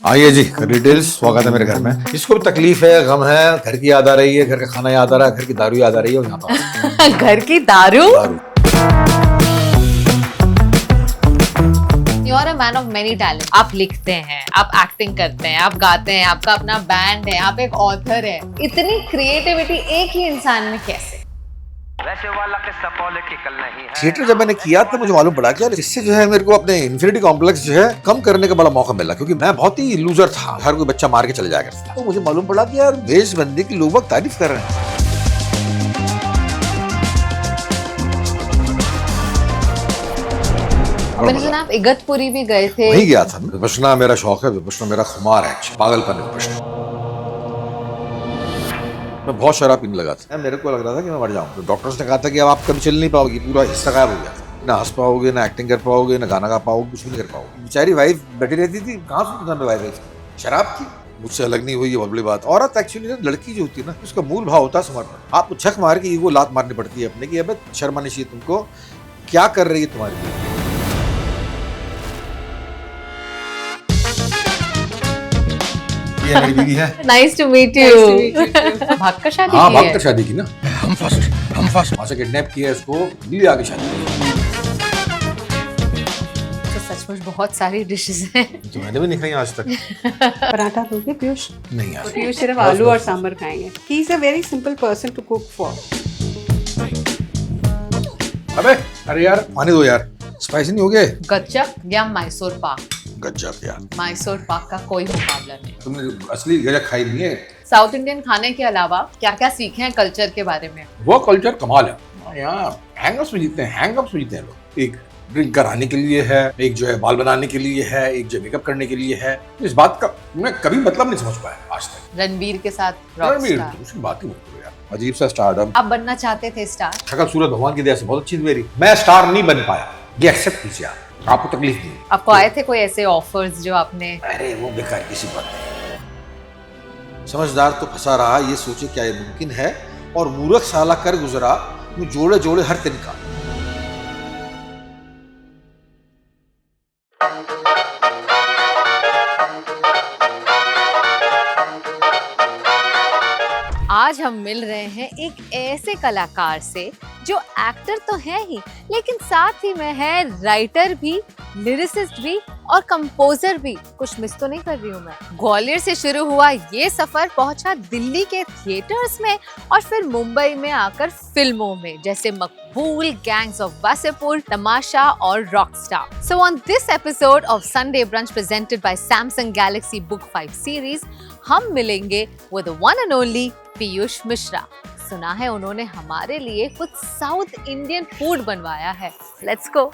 आइए जी, डिटेल्स। स्वागत है मेरे घर में। जिसको भी तकलीफ है, गम है, घर की याद आ रही है, घर का खाना याद आ रहा है, घर की दारू याद आ रही है, यहाँ पर घर की दारू। You are a man of many talent. आप लिखते हैं, आप एक्टिंग करते हैं, आप गाते हैं, आपका अपना बैंड है, आप एक ऑथर है। इतनी क्रिएटिविटी एक ही इंसान में कैसे? वैसे वाला किस्सा पॉलिटिकल नहीं है। थिएटर जब मैंने किया तो मुझे मालूम पड़ा कि यार इससे जो है मेरे को अपने इन्फिनिटी कॉम्प्लेक्स जो है कम करने का बड़ा मौका मिला, क्योंकि मैं बहुत ही लूजर था। हर कोई बच्चा मार के चले जाया करता था। तो मुझे मालूम पड़ा कि यार देशबंदी की लोग तारीफ कर रहे हैं। मैंने सुना आप इगतपुरी भी गए थे। वहीं गया था। विपश्यना मेरा शौक है, विपश्यना मेरा खुमार है, पागलपन है विपश्यना। मैं बहुत शराब पीने लगा था। मेरे को लग रहा था कि मैं मर जाऊं। तो डॉक्टर्स ने कहा था कि अब आप कभी चल नहीं पाओगे, पूरा हिस्सा गायब हो गया था। ना हंस पाओगे, ना एक्टिंग कर पाओगे, ना गाना गा पाओगे, कुछ भी नहीं कर पाओगे। बेचारी वाइफ बैठी रहती थी, कहाँ सुनता मैं वाइफ शराब की। मुझसे अलग नहीं हुई, ये बहुत बड़ी बात। औरत एक्चुअली लड़की जो होती है ना, उसका मूल भाव होता है समर्पण। आपको छक मार के ईगो लात मारनी पड़ती है अपने की, अब शर्म आनी चाहिए तुमको, क्या कर रही है तुम्हारी बीवी। ये मेरी बीवी है। Nice to meet you. भागकर शादी हाँ, की है? भागकर शादी की ना। हम फर्स्ट वहां से किडनैप किया इसको, दिल्ली आके शादी की। तो सचमुच बहुत सारी डिशेस हैं। तो मैंने भी नहीं खाई आज तक। पराठा दोगे पीयूष? नहीं यार, पीयूष सिर्फ आलू और सांभर खाएंगे। He is a very simple person to cook for. अबे अरे यार पानी दो यार, स्पाइसी नहीं हो गए? गज्जक या मैसूर पाक? गजब यार, मैसूर पाक का कोई मुकाबला नहीं। तुमने असली गजक खाई नहीं है। साउथ इंडियन खाने के अलावा क्या क्या सीखे हैं कल्चर के बारे में? वो कल्चर कमाल है। यहाँ हैंगअप्स में जीते हैं, लोग। एक ड्रिंक कराने के लिए है, एक जो है बाल बनाने के लिए है, एक जो मेकअप करने के लिए है। इस बात का मैं कभी मतलब नहीं समझ पाया आज तक। रणबीर के साथ रॉक रणबीर, स्टार। उसकी बात ही मत करो यार, अजीब सा स्टारडम। आप बनना चाहते थे स्टार? शक्ल सूरत भगवान की दया से बहुत अच्छी थी मेरी। मैं स्टार नहीं बन पाया, ये एक्सेप्ट कीजिए आप। आपको तकलीफ दी। आपको आए थे कोई ऐसे ऑफर्स जो आपने? अरे वो बेकार किसी बात नहीं। समझदार तो फंसा रहा, ये सोचे क्या ये मुमकिन है, और मूर्ख साला कर गुजरा जोड़े जोड़े हर तिनका। आज हम मिल रहे हैं एक ऐसे कलाकार से जो एक्टर तो है ही, लेकिन साथ ही में है राइटर भी, लिरिसिस्ट भी और कंपोजर भी। कुछ मिस तो नहीं कर रही हूँ मैं? ग्वालियर से शुरू हुआ ये सफर पहुंचा दिल्ली के थिएटर्स में और फिर मुंबई में आकर फिल्मों में, जैसे मकबूल, गैंग्स ऑफ वासेपुर, तमाशा और Rockstar. So on this episode of Sunday brunch presented by Samsung Galaxy Book 5 series हम मिलेंगे with one and only Piyush Mishra. सुना है उन्होंने हमारे लिए कुछ साउथ इंडियन फूड बनवाया है। Let's go.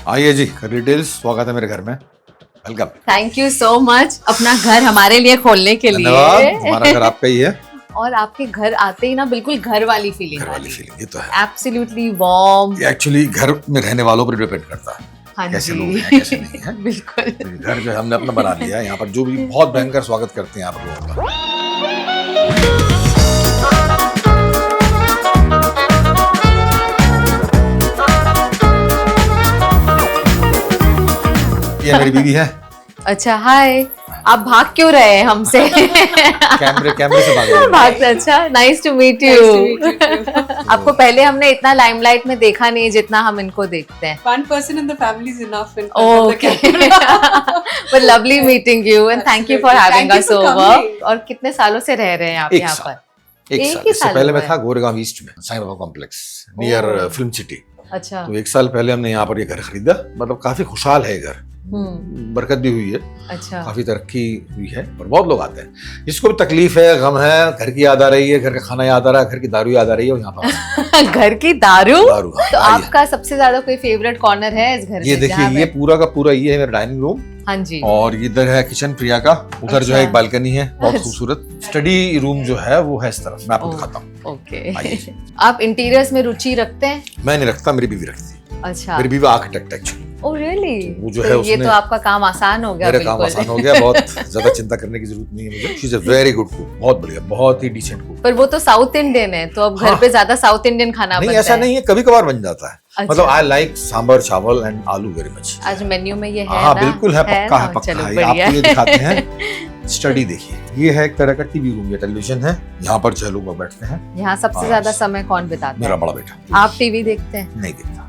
आइए जी, डिटेल्स। स्वागत है मेरे घर में। Welcome. Thank you so much अपना घर हमारे लिए खोलने के धन्यवाद। लिए। हमारा घर आपका ही है। और आपके घर आते ही ना बिल्कुल घर वाली फीलिंग। घर वाली फीलिंग, ये तो है। Absolutely warm. ये एक्चुअली घर में रहने वालों पर डिपेंड करता है, हाँ कैसे जी। लोग हैं कैसे नहीं है। बिल्कुल। घर जो है हमने अपना बना लिया है। यहाँ पर जो भी बहुत भयंकर स्वागत करते हैं आप लोगों का। ये मेरी बीवी है। अच्छा, हाय। आप भाग क्यों रहे हैं हमसे? कैमरे से भाग रही है। भागते। अच्छा, नाइस टू मीट यू। आपको पहले हमने इतना लाइमलाइट में देखा नहीं जितना हम इनको देखते हैं। One person in the family is enough in front of the Okay. camera. But lovely meeting you and thank you for having Thank you us for over. coming. और कितने सालों से रह रहे हैं आप एक यहाँ साल। पर? एक एक साल। ही इससे साल पहले हुआ मैं था गोरेगांव ईस्ट में, Sai Baba complex near film city. अच्छा। तो एक साल पहले हमने यहाँ पर ये घर खरीदा। मतलब काफी खुशहाल है ये घर, बरकत भी हुई है, अच्छा। काफी तरक्की हुई है, और बहुत लोग आते हैं। जिसको भी तकलीफ है, गम है, घर की याद आ रही है, घर का खाना याद आ रहा है, घर की दारू याद आ रही है, यहाँ पर घर की दारू। दारू। तो आइए। आपका सबसे ज्यादा कोई फेवरेट कॉर्नर है इस घर में? ये देखिए, जहाँ ये मैं- पूरा का पूरा ये है मेरा डाइनिंग रूम, हाँ जी। और इधर है किचन प्रिया का। उधर जो है अच्छा। एक बालकनी है बहुत अच्छा। खूबसूरत। स्टडी रूम जो है वो है इस तरफ, मैं आपको ओह। दिखाता हूँ। ओके। आइए। आप इंटीरियर्स में रुचि रखते हैं? मैं नहीं रखता, मेरी बीवी रखती है। अच्छा। मेरी बीवी आर्किटेक्ट एक्चुअली। Oh really? वो जो है ये उसमें तो आपका काम आसान हो गया मेरा काम बिल्कुल। आसान हो गया, बहुत ज्यादा चिंता करने की जरूरत नहीं है मुझे। She is a very good cook, बहुत बढ़िया, बहुत ही डिसेंट कुक। पर वो तो साउथ इंडियन है, तो अब घर हाँ। पे ज्यादा साउथ इंडियन खाना नहीं बनता ऐसा है। नहीं है, कभी कभार बन जाता है। अच्छा। मतलब आई लाइक सांबर चावल एंड आलू वेरी मच। आज मेन्यू में ये है हाँ ना? बिल्कुल है, पक्का है, ना? पक्का चलो है। बढ़िया आपको ये दिखाते हैं, स्टडी देखिए। ये है एक तरह का टीवी रूम, ये टेलीविजन है, यहाँ पर 6 लोग बैठते हैं। यहाँ सबसे हाँ। ज्यादा समय कौन बिताता मेरा है? बड़ा बेटा आप टीवी देखते हैं? नहीं देखता,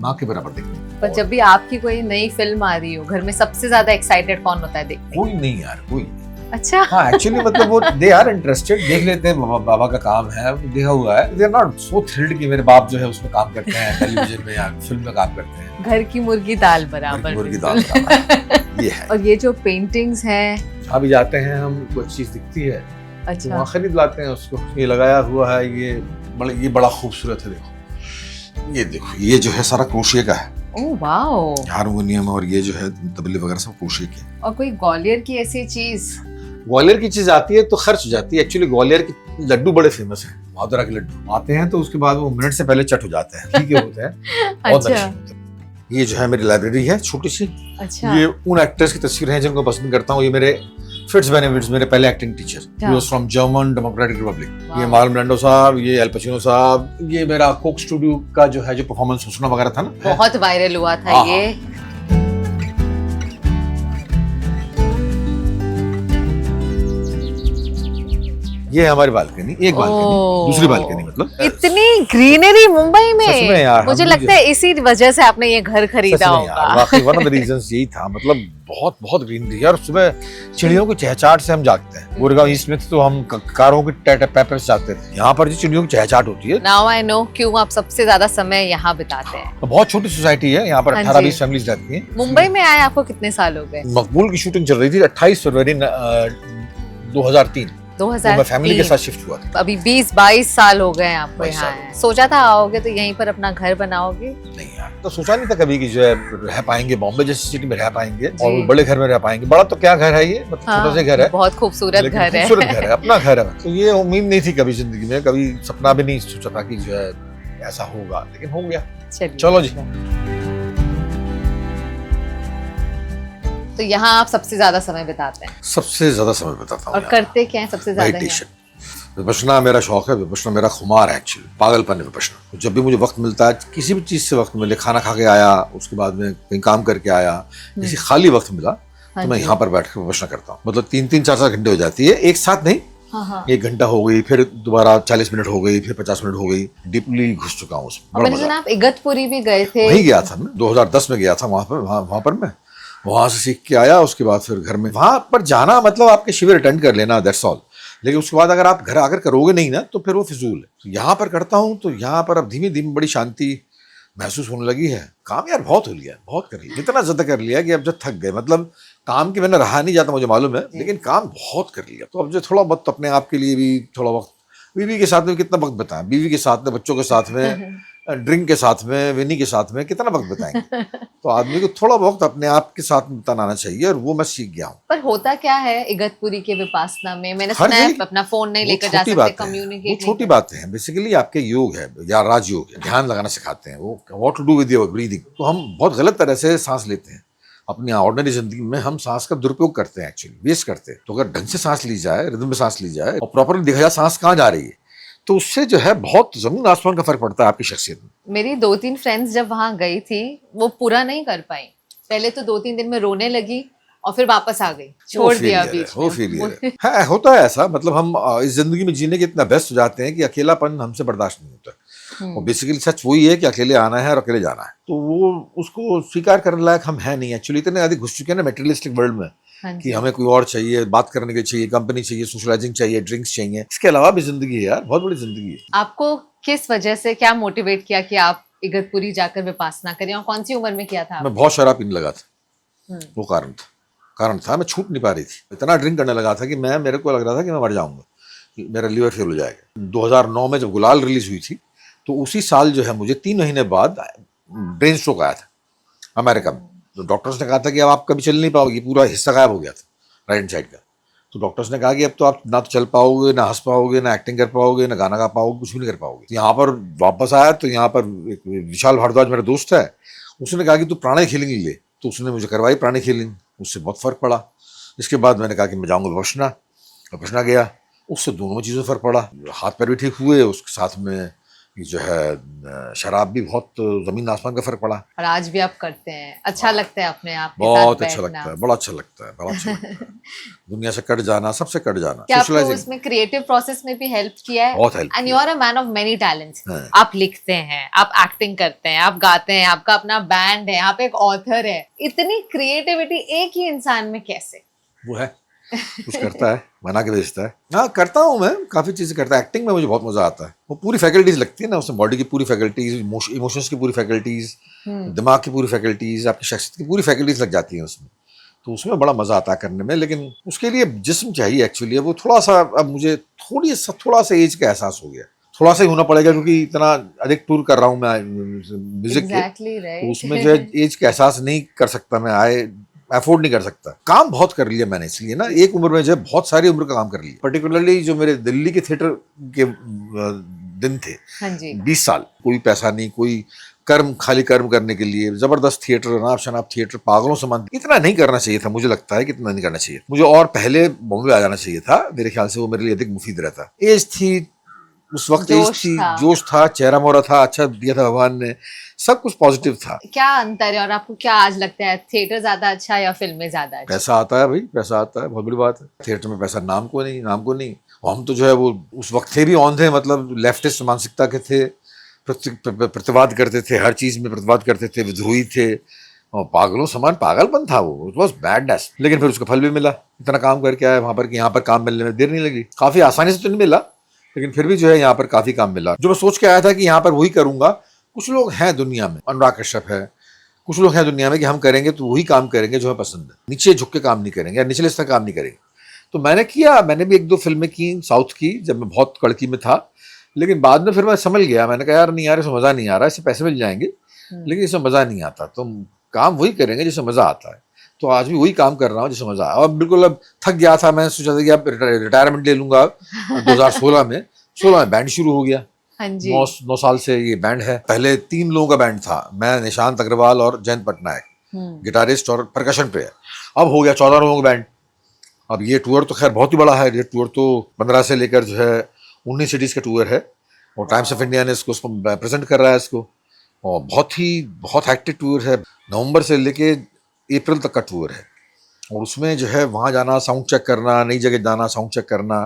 ना के बराबर देखता। पर जब भी आपकी कोई नई फिल्म आ रही हो, घर में सबसे ज्यादा एक्साइटेड कौन होता है देखने? कोई नहीं यार, कोई। अच्छा। हाँ एक्चुअली मतलब वो दे आर इंटरेस्टेड, देख लेते हैं, बाबा का काम है, देखा हुआ है। They are not so thrilled कि मेरे बाप जो है उसमें काम करते हैं, टेलीविजन में या फिल्म में काम करते हैं। घर की मुर्गी दाल बराबर। मुर्गी दाल बराबर। ये है। और ये जो पेंटिंग्स हैं, अभी जाते हैं हम, कोई चीज दिखती है तो अच्छा वहाँ खरीद लाते हैं उसको। ये लगाया हुआ है, ये बड़ा खूबसूरत है। देखो ये देखो, ये जो है सारा क्रोशिया का है। Oh wow. हारमोनियम और ये जो है तबले वगैरह सब क्रोशिया के। और कोई ग्वालियर की ऐसी चीज? ग्वालियर की चीज आती है तो खर्च हो जाती है। एक्चुअली ग्वालियर के लड्डू बड़े फेमस हैं, मादुरा के लड्डू आते हैं तो उसके बाद वो मिनट से पहले चट हो जाते हैं, ठीक है होते हैं, बहुत अच्छे अच्छा होते हैं। ये जो है मेरी लाइब्रेरी है छोटी सी। अच्छा। ये उन एक्टर्स की तस्वीरें हैं जिनको पसंद करता हूँ। ये मेरे फिट्स बेनेविट्स, मेरे पहले acting teacher, he was from German democratic Republic. ये मार्लन ब्रांडो साहब, ये एल पचिनो साहब। ये मेरा कोक स्टूडियो का जो है, जो परफॉर्मेंस सुनना वगैरह था ना, बहुत वायरल हुआ था हाँ, ये। ये है हमारी बालकनी, एक बालकनी, ओह। दूसरी बालकनी मतलब। इतनी ग्रीनरी मुंबई सच में में, यार, मुझे हम लगता है इसी वजह से आपने ये घर सच खरीदा में यार, होगा। वाकई वन ऑफ द रीजंस यही था। मतलब बहुत बहुत ग्रीनरी है और सुबह चिड़ियों की चहचहाट से हम जागते हैं। गोरेगांव ईस्ट में तो हम कारों की टैप से जागते थे। यहाँ पर जो चिड़ियों की चहचहाट होती है। नाउ आई नो क्यों आप सबसे ज्यादा समय यहाँ बिताते हैं। तो बहुत छोटी सोसाइटी है, यहाँ पर हाँ 18-20 जी। फैमिलीज रहती हैं। मुंबई में आए आपको कितने साल हो गए? मकबूल की शूटिंग चल रही थी 28 फरवरी 2003। तो मैं 2003। फैमिली के साथ शिफ्ट हुआ था। अभी 20-22 साल हो गए आपको 22 यहाँ साल। आए। सोचा था आओगे तो यहीं पर अपना घर बनाओगे? नहीं यार, तो सोचा नहीं था कभी कि जो है रह पाएंगे, बॉम्बे जैसी सिटी में रह पाएंगे जी। और बड़े घर में रह पाएंगे। बड़ा तो क्या घर है ये, मतलब छोटा सा घर है, बहुत खूबसूरत लेकिन घर है। खूबसूरत घर है, अपना घर है। तो ये उम्मीद नहीं थी कभी जिंदगी में, कभी सपना भी नहीं सोचा था कि जो है ऐसा होगा, लेकिन हो गया। चलिए। चलो जी। तो यहाँ आप सबसे ज्यादा समय बिताते हैं सबसे ज्यादा समय बिताता हूँ और करते क्या है सबसे ज्यादा? मेडिटेशन। विपश्यना मेरा शौक है, विपश्यना मेरा खुमार है एक्चुअली, पागलपन है विपश्यना। जब भी मुझे वक्त मिलता है, किसी भी चीज से वक्त मिले, खाना खा के आया, उसके बाद में कहीं काम करके आया, किसी खाली वक्त मिला हाँ तो मैं जी। यहाँ पर बैठ कर विपश्यना करता हूँ। मतलब 3-3, 4-4 घंटे हो जाती है, एक साथ नहीं। हाँ हाँ। 1 घंटा हो गई, फिर दोबारा 40 मिनट हो गई, फिर 50 मिनट हो गई। डीपली घुस चुका हूँ उसमें, और बड़ा मैंने मजा। सुना आप इगतपुरी भी गए थे। वहीं गया था मैं, 2010 में गया था वहां पर मैं वहां से सीख के आया। उसके बाद फिर घर में, वहां पर जाना मतलब आपके शिविर अटेंड कर लेना, दैट्स ऑल। लेकिन उसके बाद अगर आप घर आकर करोगे नहीं ना तो फिर वो फिजूल है। तो यहाँ पर करता हूँ तो यहाँ पर अब धीमे धीमे बड़ी शांति महसूस होने लगी है। काम यार बहुत हो लिया, बहुत कर लिया, इतना ज्यादा कर लिया कि अब जो थक गए। मतलब काम के बिना रहा नहीं जाता, मुझे मालूम है, लेकिन काम बहुत कर लिया। तो अब जो थोड़ा वक्त अपने आप के लिए भी, थोड़ा वक्त बीवी के साथ में कितना वक्त बताएं, बीवी के साथ में, बच्चों के साथ में, ड्रिंक के साथ में, विनी के साथ में कितना वक्त बताएंगे। तो आदमी को थोड़ा वक्त अपने आप के साथ में बिताना आना चाहिए, और वो मैं सीख गया हूँ। पर होता क्या है इगतपुरी के विपासना में? मैंने हर सुना है जगह- अपना फोन नहीं वो लेकर जा छोटी सकते, बातें हैं, वो कम्युनिकेट छोटी बातें हैं। बेसिकली आपके योग है या राजयोग है, ध्यान लगाना सिखाते हैं वो, what to do with your breathing. तो हम बहुत गलत तरह से सांस लेते हैं अपनी ऑर्डिनरी जिंदगी में। हम सांस का दुरुपयोग करते हैं, एक्चुअली वेस्ट करते हैं। तो अगर ढंग से सांस ली जाए, रिदम में सांस ली जाए और प्रॉपरली देखा जाए सांस कहाँ जा रही है, तो उससे जो है बहुत जमीन आसमान का फर्क पड़ता है आपकी शख्सियत में। मेरी 2-3 फ्रेंड्स जब वहां गई थी, वो पूरा नहीं कर पाई। पहले तो 2-3 दिन में रोने लगी और फिर वापस आ गई, छोड़ दिया बीच वो में। फेलियर है। हाँ, होता है ऐसा। मतलब हम इस जिंदगी में जीने के इतना व्यस्त हो जाते हैं कि अकेलापन हमसे बर्दाश्त नहीं होता। और बेसिकली सच वही है कि अकेले आना है और अकेले जाना है। तो वो उसको स्वीकार करने लायक हम है नहीं एक्चुअली। इतने अधिक घुस चुके हैं ना मेटेरियलिस्टिक वर्ल्ड में हाँ कि जी। हमें कोई और चाहिए, बात करने के चाहिए, कंपनी चाहिए, सोशलाइजिंग चाहिए, ड्रिंक्स चाहिए। इसके अलावा भी जिंदगी है यार, बहुत बड़ी जिंदगी है। आपको किस वजह से, क्या मोटिवेट किया कि आप इगतपुरी जाकर विपासना करें, और कौन सी उम्र में किया था आप? मैं बहुत शराब पीने लगा था, हम्म। वो कारण था। मैं छूट नहीं पा रही थी, इतना ड्रिंक करने लगा था कि मेरे को लग रहा था कि मैं मर जाऊंगा, कि मेरा लीवर फेल हो जाएगा। 2009 में जब गुलाल रिलीज हुई थी, तो उसी साल जो है मुझे 3 महीने बाद ब्रेन स्ट्रोक आया था अमेरिका में। तो डॉक्टर्स ने कहा था कि अब आप कभी चल नहीं पाओगे, पूरा हिस्सा गायब हो गया था राइट हैंड साइड का। तो डॉक्टर्स ने कहा कि अब तो आप ना तो चल पाओगे, ना हंस पाओगे, ना एक्टिंग कर पाओगे, ना गाना गा पाओगे, कुछ भी नहीं कर पाओगे। तो यहाँ पर वापस आया तो यहाँ पर एक विशाल भारद्वाज मेरा दोस्त है, उसने कहा कि तू प्राणिक हीलिंग ले, तो उसने मुझे करवाई प्राणिक हीलिंग, उससे बहुत फ़र्क पड़ा। इसके बाद मैंने कहा कि मैं जाऊँगा विपश्यना गया, उससे दोनों चीज़ों में फ़र्क पड़ा, हाथ पैर भी ठीक हुए, उसके साथ में ये जो है शराब भी बहुत ज़मीन आसमान का फ़र्क पड़ा। और आज भी आप करते हैं, अच्छा लगता है अपने आप के बहुत साथ अच्छा बैठना। लगता है, बड़ा अच्छा लगता है, बड़ा अच्छा लगता है। दुनिया से कट जाना, सबसे कट जाना, क्या आपको सोशलाइजिंग उसमें क्रिएटिव प्रोसेस में भी हेल्प किया है? बहुत हेल्प एंड किया। You are a man of many talents. हाँ। आप लिखते हैं, आप एक्टिंग करते हैं, आप गाते हैं, आपका अपना बैंड है, आप एक ऑथर है। इतनी क्रिएटिविटी एक ही इंसान में कैसे? वो है, कुछ करता है, बना के बेचता है। हाँ करता हूँ मैं, काफ़ी चीज़ें करता है। एक्टिंग में मुझे बहुत मज़ा आता है। वो पूरी फैकल्टीज लगती है ना उसमें, बॉडी की पूरी फैकल्टीज, इमोशंस की पूरी फैकल्टीज, दिमाग की पूरी फैकल्टीज, आपकी शख्सियत की पूरी फैकल्टीज लग जाती हैं उसमें, तो उसमें बड़ा मज़ा आता है करने में। लेकिन उसके लिए जिस्म चाहिए एक्चुअली। वो थोड़ा सा, अब मुझे थोड़ा सा एज का एहसास हो गया, थोड़ा सा ही होना पड़ेगा, क्योंकि इतना अधिक टूर कर रहा हूँ मैं म्यूजिक के, एग्जैक्टली तो राइट। उसमें जो है एज का एहसास नहीं कर सकता मैं, अफोर्ड नहीं कर सकता। काम बहुत कर लिया मैंने, इसलिए ना एक उम्र में जो है बहुत सारी उम्र का काम कर लिया। पर्टिकुलरली जो मेरे दिल्ली के थिएटर के दिन थे, हाँ जी। 20 साल, कोई पैसा नहीं, कोई कर्म, खाली कर्म करने के लिए जबरदस्त थिएटर, अनाप शनाप थिएटर, पागलों समान। इतना नहीं करना चाहिए था, मुझे लगता है कि इतना नहीं करना चाहिए मुझे, और पहले बॉम्बे आ जाना चाहिए था। मेरे ख्याल से वो मेरे लिए अधिक मुफीद रहता। एज थी उस वक्त, एज जोश थी, था। जोश था, चेहरा मोहरा था, अच्छा दिया था भगवान ने, सब कुछ पॉजिटिव था। क्या अंतर है और आपको क्या आज लगता है, थिएटर ज्यादा अच्छा या फिल्में ज्यादा अच्छा? पैसा आता है भाई, पैसा आता है, बहुत बड़ी बात है। थिएटर में पैसा नाम को नहीं। और हम तो जो है वो उस वक्त थे भी ऑन थे, मतलब लेफ्टिस्ट मानसिकता के थे, प्रतिवाद करते थे, हर चीज में प्रतिवाद करते थे, विद्रोही थे, और पागलों समान पागलपन था वो, इट वॉज बैडनेस। लेकिन फिर उसका फल भी मिला। इतना काम करके आया वहां पर कि यहाँ पर काम मिलने में देर नहीं लगी। काफी आसानी से तो नहीं मिला, लेकिन फिर भी जो है यहाँ पर काफी काम मिला। जो मैं सोच के आया था कि यहाँ पर वही करूंगा, कुछ लोग हैं दुनिया में, अनुराग कश्यप है, कुछ लोग हैं दुनिया में कि हम करेंगे तो वही काम करेंगे जो हमें पसंद है, नीचे झुक के काम नहीं करेंगे या निचले स्तर काम नहीं करेंगे। तो मैंने किया, मैंने भी 1-2 फिल्में की साउथ की, जब मैं बहुत कड़की में था। लेकिन बाद में फिर मैं समझ गया, मैंने कहा यार नहीं यार, इसमें मज़ा नहीं आ रहा, इससे पैसे मिल जाएंगे लेकिन इसमें मज़ा नहीं आता। तो काम वही करेंगे जिसमें मज़ा आता है। तो आज भी वही काम कर रहा हूँ जिसमें मज़ा आया। और बिल्कुल अब थक गया था, मैं सोचा था कि अब रिटायरमेंट ले लूंगा 2016 में। 16 में बैंड शुरू हो गया। हाँ जी। 9 साल से ये बैंड है। पहले 3 लोगों का बैंड था, मैं, निशांत अग्रवाल और जयंत पटनायक, गिटारिस्ट और परकशन पे है। अब हो गया 14 लोगों का बैंड। अब ये टूर तो खैर बहुत ही बड़ा है। ये टूर तो 15 से लेकर जो है 19 सिटीज़ का टूर है, और टाइम्स ऑफ इंडिया ने इसको प्रेजेंट कर रहा है इसको, और बहुत हेक्टिक टूर है। नवंबर से लेके अप्रैल तक का टूर है, और उसमें जो है वहाँ जाना, साउंड चेक करना, नई जगह जाना, साउंड चेक करना,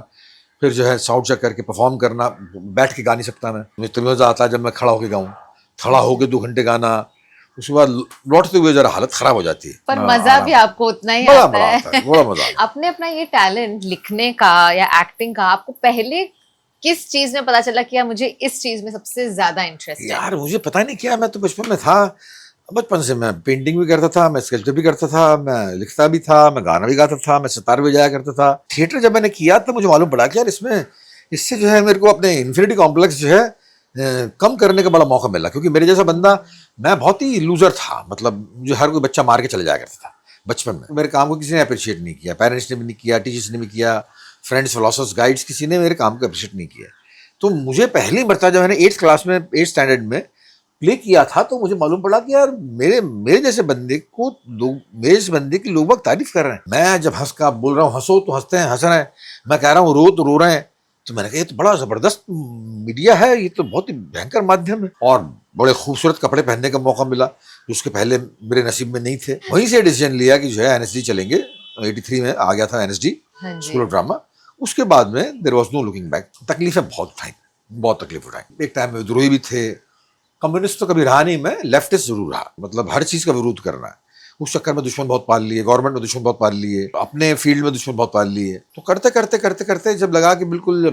फिर जो है साउंड चेक करके परफॉर्म करना। बैठ के गा नहीं सकता मैं, मुझे तो मज़ा आता है जब मैं खड़ा होकर गाऊँ। खड़ा होकर 2 घंटे गाना, उसके बाद लौटते हुए जरा हालत खराब हो जाती है। पर मजा भी आपको उतना ही बड़ा आता है। बड़ा मजा आता है। आपने अपना ये टैलेंट लिखने का या एक्टिंग का आपको पहले किस चीज में पता चला कि यार मुझे इस चीज में सबसे ज्यादा इंटरेस्ट है? यार मुझे पता नहीं क्या, मैं तो बचपन में था, बचपन से मैं पेंटिंग भी करता था, मैं स्केल्पचर भी करता था, मैं लिखता भी था, मैं गाना भी गाता था, मैं सितार भी बजाया करता था। थिएटर जब मैंने किया तो मुझे मालूम पड़ा कि यार इससे जो है मेरे को अपने इन्फिनिटी कॉम्प्लेक्स जो है कम करने का बड़ा मौका मिला। क्योंकि मेरे जैसा बंदा, मैं बहुत ही लूजर था, मतलब मुझे हर कोई बच्चा मार के चले जाया करता था बचपन में। मेरे काम को किसी ने अप्रिशिएट नहीं किया, पेरेंट्स ने भी नहीं किया, टीचर्स ने भी किया, फ्रेंड्स, फिलोसफर्स, गाइड्स, किसी ने मेरे काम को अप्रिशिएट नहीं किया। तो मुझे पहली मरतबा जब मैंने 8th क्लास में, 8th स्टैंडर्ड में प्ले किया था, तो मुझे मालूम पड़ा कि यार मेरे जैसे बंदे को मेरे जैसे बंदे की लोग तारीफ कर रहे हैं। मैं जब हंस का बोल रहा हूँ, हंसो तो हंसते हैं, हंस रहे हैं, मैं कह रहा हूँ रो तो रो रहे हैं। तो मैंने कहा ये तो बड़ा जबरदस्त मीडिया है, ये तो बहुत ही भयंकर माध्यम है। और बड़े खूबसूरत कपड़े पहनने का मौका मिला, जो उसके पहले मेरे नसीब में नहीं थे। वहीं से डिसीजन लिया कि जो है एनएसडी चलेंगे। 83 में आ गया था एनएसडी, स्कूल ऑफ ड्रामा। उसके बाद में there was no looking back. तकलीफें बहुत उठाई, बहुत तकलीफ उठाई। एक टाइम में विद्रोही भी थे। कम्युनिस्ट तो कभी रहा नहीं मैं, लेफ्टिस्ट जरूर रहा, मतलब हर चीज़ का विरोध करना है। उस चक्कर में दुश्मन बहुत पाल लिए, गवर्नमेंट में दुश्मन बहुत पाल लिए, अपने फील्ड में दुश्मन बहुत पाल लिए। तो करते करते करते करते जब लगा कि बिल्कुल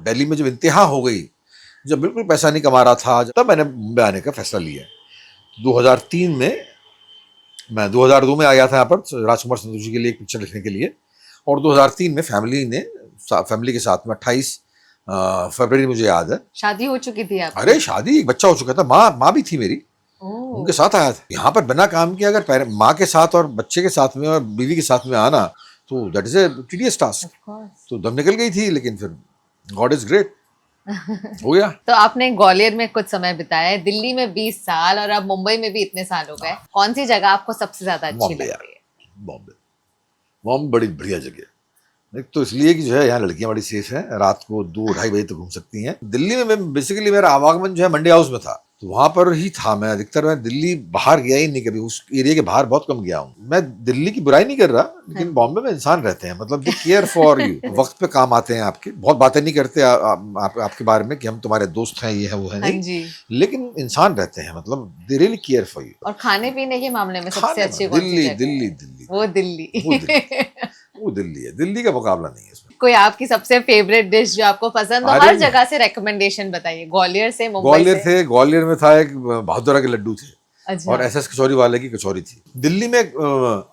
दिल्ली में जब इंतहा हो गई, जब बिल्कुल पैसा नहीं कमा रहा था, तब मैंने मुंबई आने का फैसला लिया। 2003 में मैं 2002 में आया था यहाँ पर राजकुमार संतोषी के लिए एक पिक्चर लिखने के लिए। और 2003 में फैमिली के साथ में 28 फरवरी मुझे याद है। शादी हो चुकी थी आपकी? अरे शादी, एक बच्चा हो चुका था, माँ भी थी मेरी, उनके साथ आया था। यहाँ पर बिना काम किए अगर माँ के साथ और बच्चे के साथ में और बीवी के साथ में आना, तो that is a tedious task. तो दम निकल गई थी, लेकिन फिर गॉड इज ग्रेट। हो गया। तो आपने ग्वालियर में कुछ समय बिताया है, दिल्ली में 20 साल और अब मुंबई में भी इतने साल हो गए, कौन सी जगह आपको सबसे ज्यादा अच्छी बॉम्बे लगती यार, है? बॉम्बे बड़ी बढ़िया जगह है। एक तो इसलिए कि जो है यहाँ लड़कियां बड़ी सेफ हैं, रात को 2-2:30 बजे तक घूम सकती हैं। दिल्ली में मैं बेसिकली मेरा आवागमन जो है मंडी हाउस में था, तो वहां पर ही था मैं अधिकतर। मैं दिल्ली बाहर गया ही नहीं कभी, उस एरिया के बाहर बहुत कम गया हूँ मैं। दिल्ली की बुराई नहीं कर रहा, लेकिन बॉम्बे में इंसान रहते हैं, मतलब दे केयर फॉर यू, वक्त पे काम आते हैं आपके, बहुत बातें नहीं करते आपके बारे में कि हम तुम्हारे दोस्त हैं, ये है वो है, हाँ नहीं, जी। लेकिन इंसान रहते हैं, मतलब they really care for you. और खाने पीने के मामले में सबसे अच्छी कौन सी दिल्ली जगह है? दिल्ली दिल्ली वो दिल्ली। वो दिल्ली है, दिल्ली का मुकाबला नहीं है इसमें। कोई आपकी सबसे फेवरेट डिश जो आपको पसंद हो, अरे हर जगह से रेकमेंडेशन बताइए, ग्वालियर से, मुंबई ग्वालियर से। थे, ग्वालियर में था एक बहादुरा के लड्डू थे, अच्छा। और एसएस कचौरी वाले की कचौरी थी। दिल्ली में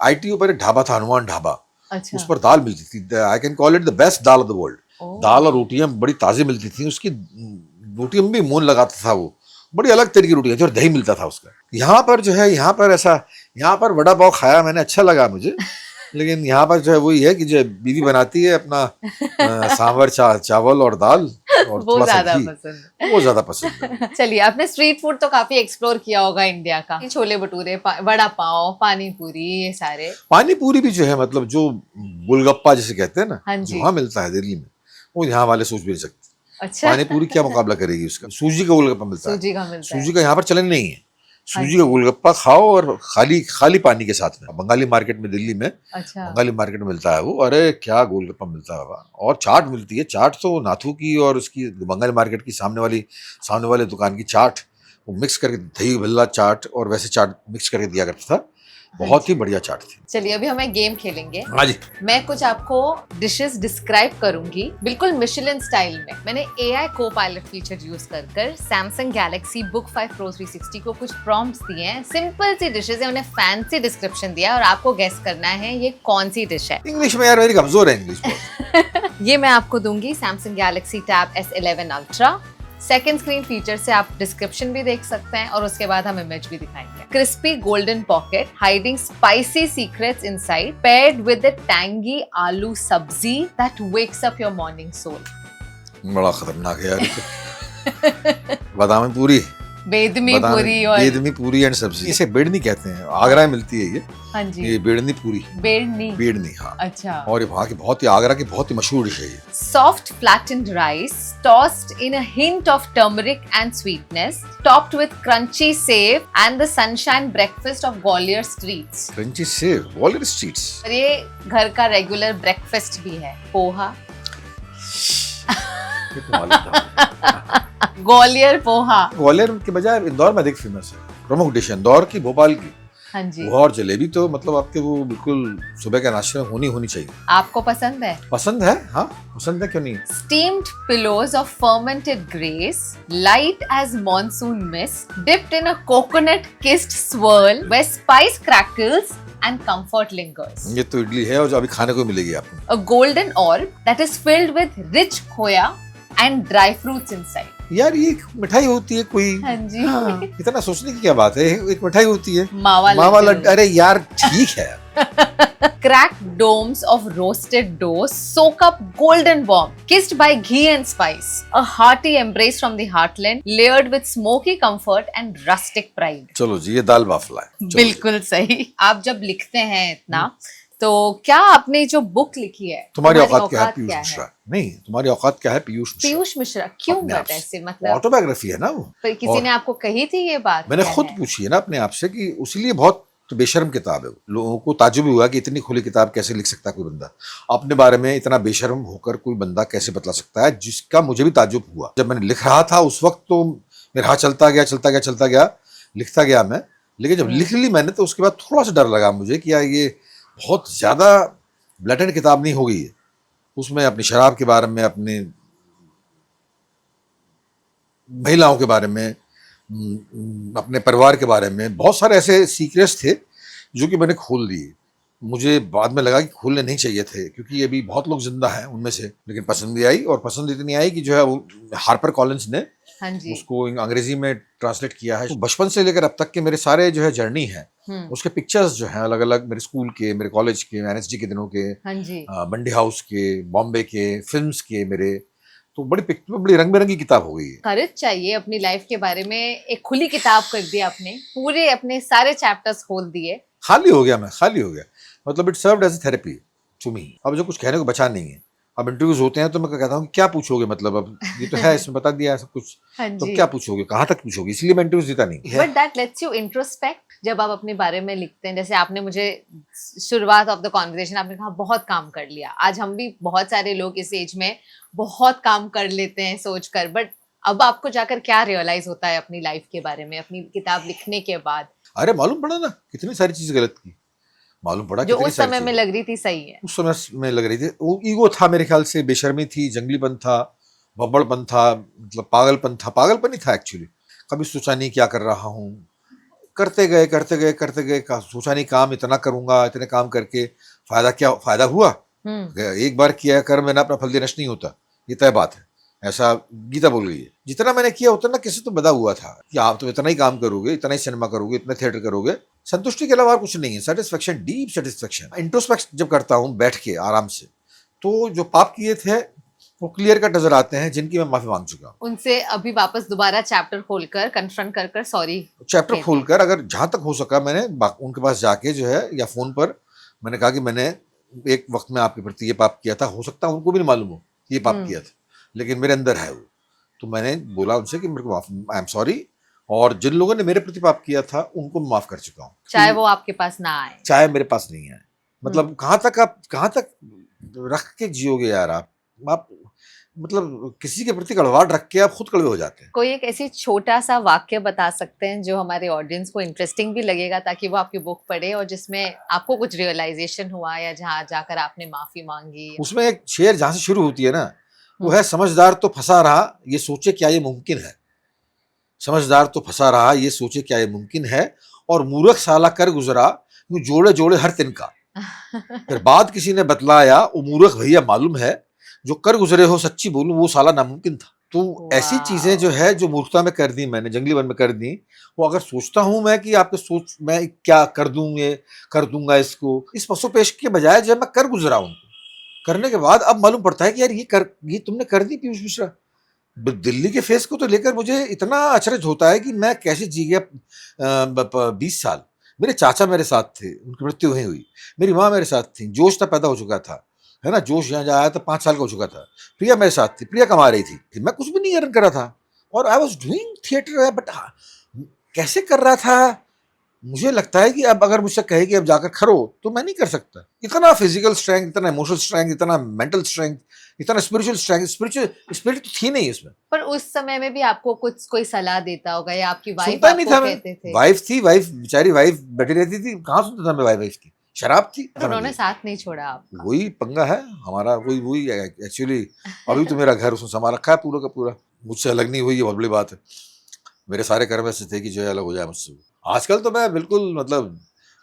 आईटीओ पर एक ढाबा था, हनुमान ढाबा, अच्छा। उस पर दाल मिलती थी, I can call it the best dal of the world. Oh. दाल और रोटियां बड़ी ताजी मिलती थी, उसकी रोटियां भी मोन लगाता था वो, बड़ी अलग तरह की रोटियां थी, और दही मिलता था उसका। यहाँ पर जो है, यहाँ पर ऐसा, यहाँ पर वड़ा पाव खाया मैंने, अच्छा लगा मुझे, लेकिन यहाँ पर जो है वही है कि जो बीवी बनाती है अपना सांभर चावल और दाल और वो थोड़ा सा ज्यादा घी, पसंद है। वो ज्यादा पसंद है। चलिए, आपने स्ट्रीट फूड तो काफी एक्सप्लोर किया होगा इंडिया का, छोले भटूरे, वड़ा पाव, पानी पूरी, ये सारे। पानी पूरी भी जो है, मतलब जो गोलगप्पा जिसे कहते हैं ना, हाँ जी। जो वहाँ मिलता है दिल्ली में, वो यहाँ वाले सोच भी नहीं सकते। अच्छा। पानी पूरी क्या मुकाबला करेगी उसका। सूजी का गोलगप्पा मिलता है, सूजी का मिलता है। सूजी का यहाँ पर चलन नहीं है। सूजी हाँ का गोलगप्पा खाओ और खाली खाली पानी के साथ में। बंगाली मार्केट में, दिल्ली में अच्छा। बंगाली मार्केट में मिलता है वो, अरे क्या गोलगप्पा मिलता है बाबा। और चाट मिलती है, चाट तो नाथू की और उसकी बंगाली मार्केट की सामने वाले दुकान की चाट, वो मिक्स करके, दही भल्ला चाट और वैसे चाट मिक्स करके दिया करता था, बहुत ही बढ़िया चाट थी। चलिए, अभी हम एक गेम खेलेंगे। हाँ जी। मैं कुछ आपको डिशेस डिस्क्राइब करूंगी, बिल्कुल मिशेलिन स्टाइल में। मैंने AI को पायलट फीचर यूज कर सैमसंग गैलेक्सी बुक 5 Pro 360 को कुछ प्रॉम्प्ट्स दिए हैं, सिंपल सी डिशेस है, उन्हें फैंसी डिस्क्रिप्शन दिया है, और आपको गेस करना है ये कौन सी डिश है। इंग्लिश में यार मेरी कमजोर है इंग्लिश बहुत। ये मैं आपको दूंगी Samsung Galaxy tab S11 ultra. Second screen feature से आप डिस्क्रिप्शन भी देख सकते हैं, और उसके बाद हम इमेज भी दिखाएंगे। Crispy golden pocket hiding spicy secrets inside, paired with the tangy aloo sabzi that wakes up your morning soul. बड़ा खतरनाक है यार ये तो। बादामी पूरी, बेदमी पूरी और बेदमी पूरी एंड सब्जी, इसे बेड़नी कहते हैं, आगरा में मिलती है ये। हाँ जी, ये बेड़नी पूरी, बेड़नी। बेड़नी, हाँ। अच्छा। और ये वहाँ की बहुत ही, आगरा की बहुत ही मशहूर डिश है ये। Soft flattened rice tossed in a hint of turmeric and sweetness, topped with crunchy save and the sunshine breakfast of Gwalior streets। Crunchy save, Gwalior streets. और ये घर का रेगुलर ब्रेकफास्ट भी है। पोहा, ये तो मालूम था। ग्वालियर पोहा। ग्वालियर के बजाय इंदौर में अधिक फेमस है, प्रमुख डिश है इंदौर की, भोपाल की। हाँ जी। वो और जलेबी तो मतलब आपके वो बिल्कुल सुबह के नाश्ते में होनी चाहिए। आपको पसंद है? पसंद है, हाँ पसंद है, क्यों नहीं। Steamed pillows of fermented grace, light as monsoon mist, dipped in a coconut-kissed swirl where spice crackles and comfort lingers. ये तो इडली है और जो अभी खाने को मिलेगी आपको। A golden orb that is filled with rich khoya and dry fruits inside. यार ये एक मिठाई होती है कोई। हाँ जी। हाँ, इतना सोचने की क्या बात है, एक मिठाई होती है मावा लड्डू। अरे यार ठीक है। Cracked domes of roasted dough soak up golden warm, kissed by ghee and spice. A hearty embrace from the heartland, layered with smoky comfort and rustic pride. चलो जी, ये दाल बाफला है। चलो बिल्कुल सही। आप जब लिखते हैं इतना, तो क्या आपने जो बुक लिखी है, तुम्हारी औकात क्या है पीयूष क्या मिश्रा? नहीं, तुम्हारी औकात क्या है पीयूष मिश्रा? पीयूष मिश्रा क्यों अपने आप बता से। ऐसे, मतलब ऑटोबायोग्राफी है ना वो। पर किसी ने आपको कही थी ये बात? मैंने क्या खुद है? पूछी है ना अपने आप से, कि उसलिए बहुत बेशर्म किताब है। लोगों को ताज्जुब हुआ कि इतनी खुली किताब कैसे लिख सकता है कोई बंदा, अपने बारे में इतना बेशर्म होकर कोई बंदा कैसे बतला सकता है, जिसका मुझे भी ताज्जुब हुआ। जब मैंने लिख रहा था उस वक्त तो मेरा हाथ चलता गया, लिखता गया मैं। लेकिन जब लिख ली मैंने तो उसके बाद थोड़ा सा डर लगा मुझे कि यार ये बहुत ज्यादा ब्लैटेंट किताब नहीं हो गई है। उसमें अपनी शराब के बारे में, अपने महिलाओं के बारे में, अपने परिवार के बारे में बहुत सारे ऐसे सीक्रेट्स थे जो कि मैंने खोल दिए। मुझे बाद में लगा कि खोलने नहीं चाहिए थे, क्योंकि अभी बहुत लोग जिंदा हैं उनमें से, लेकिन पसंद भी आई, और पसंद इतनी आई कि जो है वो हार्पर कॉलिंस ने हाँ जी। उसको अंग्रेजी में ट्रांसलेट किया है। तो बचपन से लेकर अब तक के मेरे सारे जो है जर्नी है, उसके पिक्चर्स जो हैं अलग अलग, मेरे स्कूल के, मेरे कॉलेज के, NSG के दिनों के, हाँ जी। मंडी हाउस के, बॉम्बे के, फिल्म्स के मेरे, तो बड़ी रंग बिरंगी किताब हो गई है। करेज चाहिए अपनी लाइफ के बारे में, एक खुली किताब कर दिया आपने, पूरे अपने सारे चैप्टर्स खोल दिए। खाली हो गया, मैं खाली हो गया, मतलब it served as a therapy to me. अब जो कुछ कहने को बचा नहीं है। अब इंटरव्यूज होते हैं तो मैं कहता हूँ कि क्या पूछोगे, मतलब अब ये तो है, इसमें बता दिया है सब कुछ, हाँ तो जी। क्या पूछोगे, कहाँ तक पूछोगे, इसलिए मैं इंटरव्यूज देता नहीं है। But that let's you introspect जब आप अपने बारे में लिखते हैं। जैसे आपने मुझे शुरुआत ऑफ द कॉन्वर्सेशन आपने कहा बहुत काम कर लिया। आज हम भी बहुत सारे लोग इस एज में बहुत काम कर लेते हैं सोच कर, बट अब आपको जाकर क्या रियलाइज होता है अपनी लाइफ के बारे में अपनी किताब लिखने के बाद? अरे मालूम पड़ा ना कितनी सारी चीज गलत की, मालूम पड़ा जो कितनी उस सारी समय में चीजें लग रही थी सही है। उस समय में लग रही थी। वो ईगो था मेरे ख्याल से, बेशर्मी थी, जंगलीपन था, बब्बड़पन था, मतलब पागलपन था। पागलपन ही था एक्चुअली। कभी सोचा नहीं क्या कर रहा हूँ, करते गए करते गए करते गए, सोचा नहीं काम इतना करूंगा, इतने काम करके फायदा क्या, फायदा हुआ? एक बार किया कर्म ना अपना फल दे नष्ट नहीं होता, ये तय बात है, ऐसा गीता बोल गई है। जितना मैंने किया उतना किसी तो बदा हुआ था कि आप तो इतना ही काम करोगे, इतना ही सिनेमा करोगे, इतना थिएटर करोगे, संतुष्टि के अलावा और कुछ नहीं है। Satisfaction, deep satisfaction. इंट्रोस्पेक्शन जब करता हूँ बैठ के आराम से, तो जो पाप किए थे वो क्लियर कट नजर आते हैं, जिनकी मैं माफी मांग चुका हूँ। उनसे अभी वापस दोबारा चैप्टर खोलकर कन्फ्रंट कर सॉरी चैप्टर खोलकर, अगर जहां तक हो सका मैंने उनके पास जाके जो है, या फोन पर मैंने कहा कि मैंने एक वक्त में आपके प्रति ये पाप किया था, हो सकता है उनको भी नहीं मालूम हो ये पाप किया था, लेकिन मेरे अंदर है वो। तो मैंने बोला उनसे कि मेरे को आई एम सॉरी, और जिन लोगों ने मेरे प्रति पाप किया था उनको मैं माफ कर चुका हूँ, चाहे वो आपके पास ना आए, चाहे मेरे पास नहीं आए। मतलब कहाँ तक रख के जियोगे यार आप मतलब किसी के प्रति कड़वाहट रख के आप खुद कड़वे हो जाते हैं। कोई एक ऐसी छोटा सा वाक्य बता सकते हैं जो हमारे ऑडियंस को इंटरेस्टिंग भी लगेगा, ताकि वो आपकी बुक पढ़े और जिसमें आपको कुछ रियलाइजेशन हुआ या जहाँ जाकर आपने माफी मांगी? उसमें एक शेर जहां से शुरू होती है ना, वो है समझदार तो फंसा रहा ये सोचे क्या ये मुमकिन है। समझदार तो फंसा रहा ये सोचे क्या ये मुमकिन है, और मूर्ख साला कर गुजरा यूं जोड़े जोड़े हर तिनका। फिर बाद किसी ने बतलाया वो मूर्ख भैया मालूम है, जो कर गुजरे हो सच्ची बोलूं वो साला नामुमकिन था। तो ऐसी चीजें जो है जो मूर्खता में कर दी मैंने, जंगलीपन में कर दी, वो अगर सोचता हूं मैं कि आपके सोच मैं क्या कर दूं, ये कर दूंगा इसको, इस पशु पेश के बजाय जब मैं कर गुजरा हूं, करने के बाद अब मालूम पड़ता है कि यार ये तुमने कर दी पीयूष मिश्रा। दिल्ली के फेस को तो लेकर मुझे इतना अचरज होता है कि मैं कैसे जी गया 20 साल। मेरे चाचा मेरे साथ थे, उनकी मृत्यु वहीं हुई, मेरी माँ मेरे साथ थी, जोश तब पैदा हो चुका था, है ना, जोश यहाँ आया था 5 साल का हो चुका था। प्रिया मेरे साथ थी, प्रिया कमा रही थी, मैं कुछ भी नहीं अर्न कर रहा था, और I was doing theatre. But कैसे कर रहा था, मुझे लगता है कि अब अगर मुझसे कहे कि अब जाकर खरो, तो मैं नहीं कर सकता। इतना फिजिकल स्ट्रेंथ, इतना इमोशनल स्ट्रेंथ, इतना मेंटल स्ट्रेंथ, इतना स्पिरिचुअल स्ट्रेंथ, स्पिरिट तो थी नहीं इसमें। पर उस समय में भी आपको कुछ कोई सलाह देता होगा या आपकी वाइफ सुनता नहीं था आपको मैं। कहते थे? वाइफ थी, वाइफ बेचारी वाइफ बैठी रहती थी, कहाँ सुनता था मैं वाइफ की, शराब थी। तो उन्होंने साथ नहीं छोड़ा आपका? वही पंगा है हमारा, वही एक्चुअली। अभी तो मेरा घर उसने संभाल रखा है पूरा का पूरा, मुझसे अलग नहीं हुई, ये बहुत बड़ी बात है। मेरे सारे कर्म ऐसे थे कि जो है अलग हो जाए मुझसे। आजकल तो मैं बिल्कुल, मतलब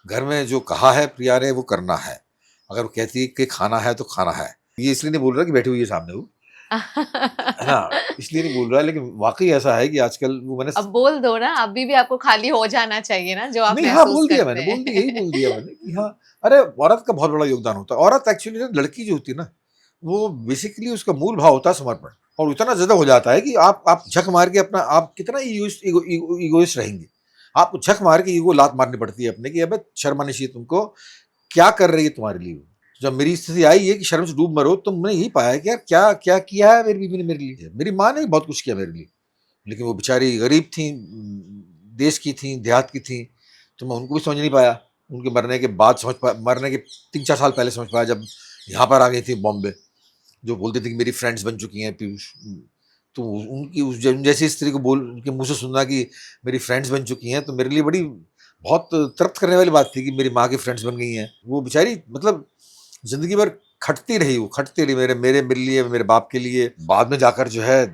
घर में जो कहा है प्रिया ने वो करना है। अगर वो कहती है कि खाना है तो खाना है, ये इसलिए नहीं बोल रहा कि बैठी हुई है सामने वो, है ना, इसलिए नहीं बोल रहा है, लेकिन वाकई ऐसा है कि आजकल वो मैंने अब बोल दो ना, अभी भी आपको खाली हो जाना चाहिए ना जो आप नहीं, हाँ महसूस बोल दिया करते मैंने, हैं। बोल दिया, यही बोल दिया मैंने कि हाँ। अरे औरत का बहुत बड़ा योगदान होता है। औरत एक्चुअली ना, लड़की जो होती है ना, वो बेसिकली उसका मूल भाव होता है समर्पण, और इतना ज्यादा हो जाता है कि आप झक मार के अपना, आप कितना ईगोइस्ट रहेंगे, आपको झक मार के ईगो लात मारनी पड़ती है अपने की, अबे शर्म आनी चाहिए तुमको, क्या कर रही है तुम्हारे लिए। जब मेरी स्थिति आई है कि शर्म से डूब मरो, तो मैंने यही पाया कि यार क्या क्या किया है मेरी बीवी ने मेरे लिए। मेरी माँ ने भी बहुत कुछ किया मेरे लिए, लेकिन वो बेचारी गरीब थी, देश की थी, देहात की थी, तो मैं उनको भी समझ नहीं पाया। उनके मरने के बाद समझ पाया, मरने के 3-4 साल पहले समझ पाया, जब यहाँ पर आ गई थी बॉम्बे, जो बोलती थी कि मेरी फ्रेंड्स बन चुकी हैं पीयूष। तो उनकी उस जैसी स्त्री को उनके मुँह से सुनना कि मेरी फ्रेंड्स बन चुकी हैं, तो मेरे लिए बड़ी बहुत तृप्त करने वाली बात थी कि मेरी माँ की फ्रेंड्स बन गई हैं। वो बेचारी मतलब जिंदगी भर खटती रही, वो खटती रही मेरे लिए, मेरे बाप के लिए। बाद में जाकर जो है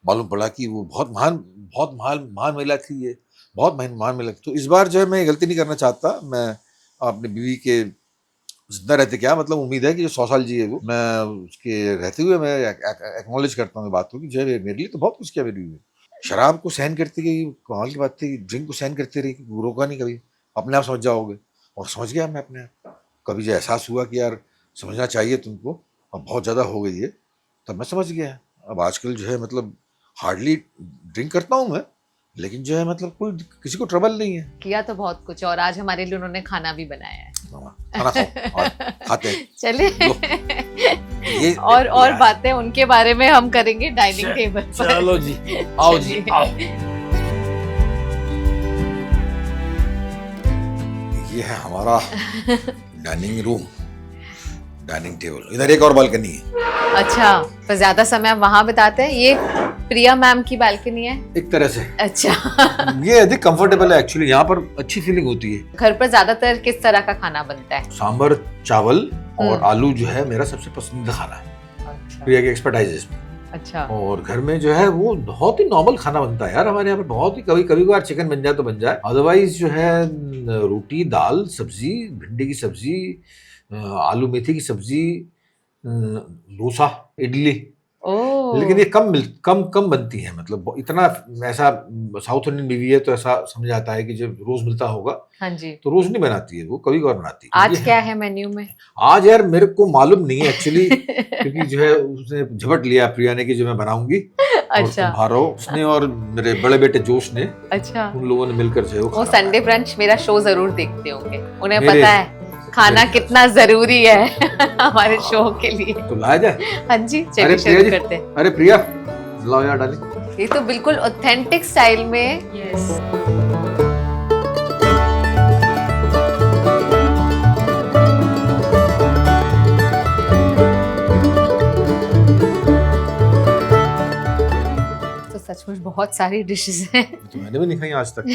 मालूम पड़ा कि वो बहुत महान महिला थी, ये बहुत महान महिला थी। तो इस बार जो है मैं गलती नहीं करना चाहता। मैं अपनी बीवी के जिंदा रहते, क्या मतलब उम्मीद है कि जो 100 साल जी है वो, मैं उसके रहते हुए मैं एक्नॉलेज करता हूँ बात को कि जो है मेरे लिए तो बहुत कुछ किया मेरी बीवी। शराब को सहन करती गई, कमाल की बात थी, ड्रिंक को सहन करती रही, रोका नहीं कभी, अपने आप समझ जाओगे, और समझ गया मैं अपने आप। कभी जो एहसास हुआ कि यार समझना चाहिए तुमको, अब बहुत ज़्यादा हो गई है, तब मैं समझ गया। अब आजकल जो है मतलब हार्डली ड्रिंक करता हूँ मैं, लेकिन जो है मतलब कोई किसी को ट्रबल नहीं है। किया तो बहुत कुछ, और आज हमारे लिए उन्होंने खाना भी बनाया है। खाना खाओ और खाते हैं। चलिए और बातें उनके बारे में हम करेंगे डाइनिंग टेबल पर। चलो जी, आओ जी, आओ। ये है हमारा डाइनिंग रूम, डाइनिंग टेबल। इधर एक और बालकनी है। अच्छा, तो ज्यादा समय आप वहाँ बिताते हैं? ये प्रिया मैम की बालकनी है एक तरह से। अच्छा। ये अधिक कंफर्टेबल है एक्चुअली, यहाँ पर अच्छी फीलिंग होती है। घर पर ज्यादातर किस तरह का खाना बनता है? सांभर, चावल और आलू जो है मेरा सबसे पसंदीदा खाना है। अच्छा। प्रिया की एक्सपर्टाइज है इसमें। अच्छा। और घर में जो है वो बहुत ही नॉर्मल खाना बनता है यार हमारे यहाँ पर। बहुत ही कभी कभी बार चिकन बन जाए तो बन जाए, अदरवाइज जो है रोटी, दाल, सब्जी, भिंडी की सब्जी, आलू मेथी की सब्जी, डोसा, इडली। ओह। लेकिन ये कम बनती है, मतलब इतना ऐसा साउथ इंडियन बीवी है तो ऐसा समझ आता है कि जब रोज मिलता होगा। हाँ जी। तो रोज नहीं बनाती है वो, कभी कभार बनाती है। आज क्या है मेन्यू में? आज यार मेरे को मालूम नहीं है एक्चुअली, क्योंकि जो है उसने झपट लिया प्रिया ने कि जो मैं बनाऊंगी। अच्छा। भारो उसने और मेरे बड़े बेटे जोश ने, अच्छा, उन लोगों ने मिलकर जो है वो खाना संडे बनाया। ब्रंच मेरा शो जरूर देखते होंगे, उन्हें मेरे- पता है खाना कितना जरूरी है हमारे शो के लिए। तो लाया जाए। हाँ जी, अरे चलिए प्रिया शुरू जी, करते हैं। अरे प्रिया लाओ यार डाली। ये तो बिल्कुल ऑथेंटिक स्टाइल में। Yes. तो सचमुच बहुत सारी डिशेस हैं। तो मैंने भी नहीं खाई आज तक।